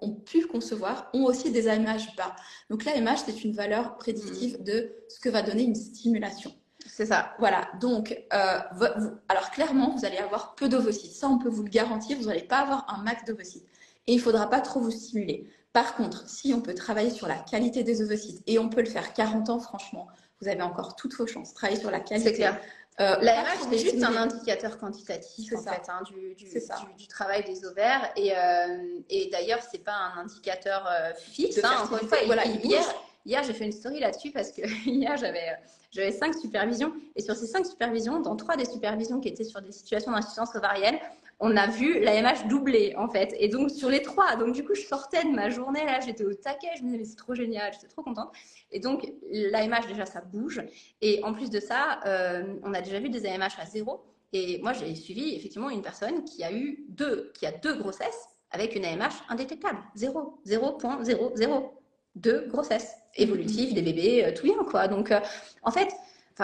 ont pu concevoir, ont aussi des AMH bas. Donc l'AMH, c'est une valeur prédictive de ce que va donner une stimulation. C'est ça. Voilà. Donc, alors clairement, vous allez avoir peu d'ovocytes. Ça, on peut vous le garantir. Vous n'allez pas avoir un max d'ovocytes. Et il ne faudra pas trop vous stimuler. Par contre, si on peut travailler sur la qualité des ovocytes, et on peut le faire 40 ans, franchement, vous avez encore toutes vos chances. Travailler sur la qualité. C'est clair. L'AMH, c'est juste un indicateur quantitatif en fait, hein, du travail des ovaires. Et d'ailleurs, ce n'est pas un indicateur fixe. Hein, encore une fois, voilà, hier, j'ai fait une story là-dessus parce que hier, j'avais 5 supervisions. Et sur ces 5 supervisions, dans 3 des supervisions qui étaient sur des situations d'insuffisance ovarienne, on a vu l'AMH doubler, en fait. Et donc, sur les 3, donc du coup, je sortais de ma journée, là, j'étais au taquet, je me disais, mais c'est trop génial, j'étais trop contente. Et donc, l'AMH, déjà, ça bouge. Et en plus de ça, on a déjà vu des AMH à 0. Et moi, j'ai suivi, effectivement, une personne qui a 2 grossesses avec une AMH indétectable. 0,00. 2 grossesses évolutives, des bébés, tout bien, quoi. Donc, en fait,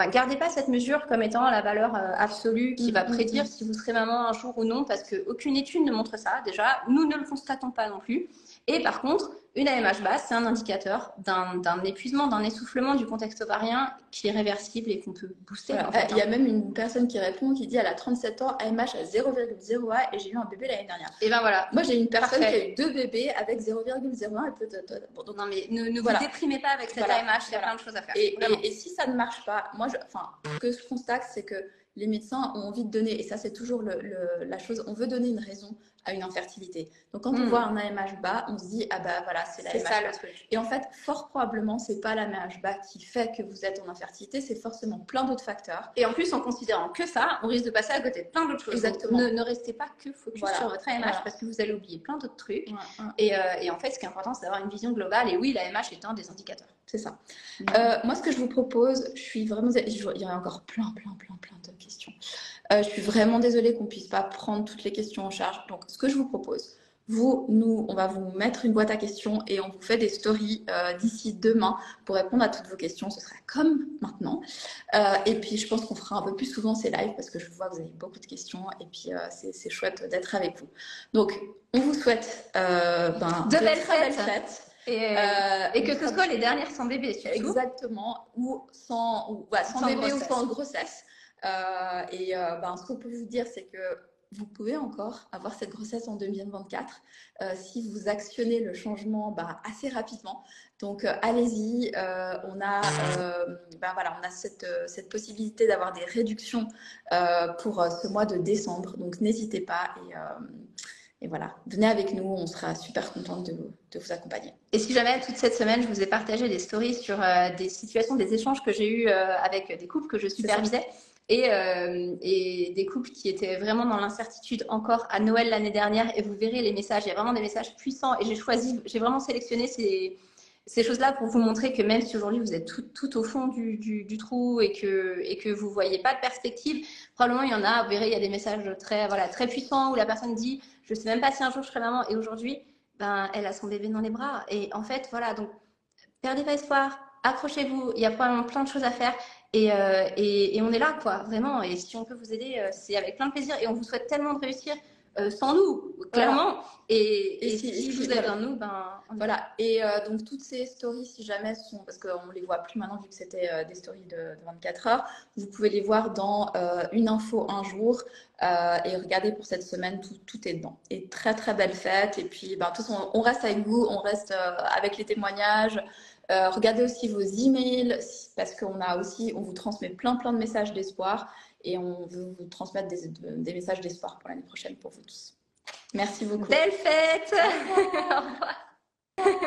gardez pas cette mesure comme étant la valeur absolue qui va prédire si vous serez maman un jour ou non, parce qu'aucune étude ne montre ça. Déjà, nous ne le constatons pas non plus. Et par contre, une AMH basse, c'est un indicateur d'un épuisement, d'un essoufflement du contexte ovarien qui est réversible et qu'on peut booster. Voilà. En fait, il y a même une personne qui répond, qui dit elle a 37 ans, AMH à 0,01 et j'ai eu un bébé l'année dernière. Et ben voilà. Moi, j'ai une personne qui a eu 2 bébés avec 0,01 et peut-être. Bon, donc, non, mais ne vous déprimez pas avec cette AMH, il y a plein de choses à faire. Et si ça ne marche pas, moi, ce que je constate, c'est que les médecins ont envie de donner, et ça c'est toujours la chose, on veut donner une raison à une infertilité. Donc quand on voit un AMH bas, on se dit ah bah voilà, c'est l'AMH bas. Et en fait, fort probablement, c'est pas l'AMH bas qui fait que vous êtes en infertilité, c'est forcément plein d'autres facteurs. Et en plus, en considérant que ça, on risque de passer à côté de plein d'autres choses. Exactement. Ne restez pas que focus sur votre AMH parce que vous allez oublier plein d'autres trucs. Et en fait, ce qui est important, c'est d'avoir une vision globale. Et oui, l'AMH est un des indicateurs. C'est ça. Moi, ce que je vous propose, je suis vraiment... Il y a encore plein de questions. Je suis vraiment désolée qu'on ne puisse pas prendre toutes les questions en charge. Donc, ce que je vous propose, on va vous mettre une boîte à questions et on vous fait des stories d'ici demain pour répondre à toutes vos questions. Ce sera comme maintenant. Et puis, je pense qu'on fera un peu plus souvent ces lives parce que je vois que vous avez beaucoup de questions et puis c'est chouette d'être avec vous. Donc, on vous souhaite de très belles fêtes. Et que ce soit les dernières sans bébé, surtout. Exactement, ou sans bébé ou sans grossesse. Ce qu'on peut vous dire, c'est que vous pouvez encore avoir cette grossesse en 2024 si vous actionnez le changement assez rapidement. Donc, allez-y. On a cette possibilité d'avoir des réductions pour ce mois de décembre. Donc, n'hésitez pas et voilà, venez avec nous, on sera super contente de vous accompagner. Et si jamais, toute cette semaine, je vous ai partagé des stories sur des situations, des échanges que j'ai eus avec des couples que je supervisais, et des couples qui étaient vraiment dans l'incertitude encore à Noël l'année dernière. Et vous verrez les messages, il y a vraiment des messages puissants. Et j'ai vraiment sélectionné ces choses-là pour vous montrer que même si aujourd'hui vous êtes tout au fond du trou et que vous ne voyez pas de perspective, probablement il y en a, vous verrez, il y a des messages très puissants où la personne dit je ne sais même pas si un jour je serai maman. Et aujourd'hui, ben, elle a son bébé dans les bras. Et en fait, voilà, donc perdez pas espoir, accrochez-vous, il y a probablement plein de choses à faire. Et on est là, quoi, vraiment. Et si on peut vous aider, c'est avec plein de plaisir. Et on vous souhaite tellement de réussir sans nous, clairement. Voilà. Et si vous avez besoin voilà. de nous, ben, Voilà, et donc toutes ces stories, si jamais sont, parce qu'on ne les voit plus maintenant vu que c'était des stories de 24 heures, vous pouvez les voir dans une info un jour et regardez pour cette semaine, tout est dedans. Et très très belle fête, et puis ben, de toute façon, on reste avec vous, on reste avec les témoignages. Regardez aussi vos emails, parce on vous transmet plein de messages d'espoir et on veut vous transmettre des messages d'espoir pour l'année prochaine pour vous tous. Merci beaucoup. belle fête. Au revoir. Au revoir.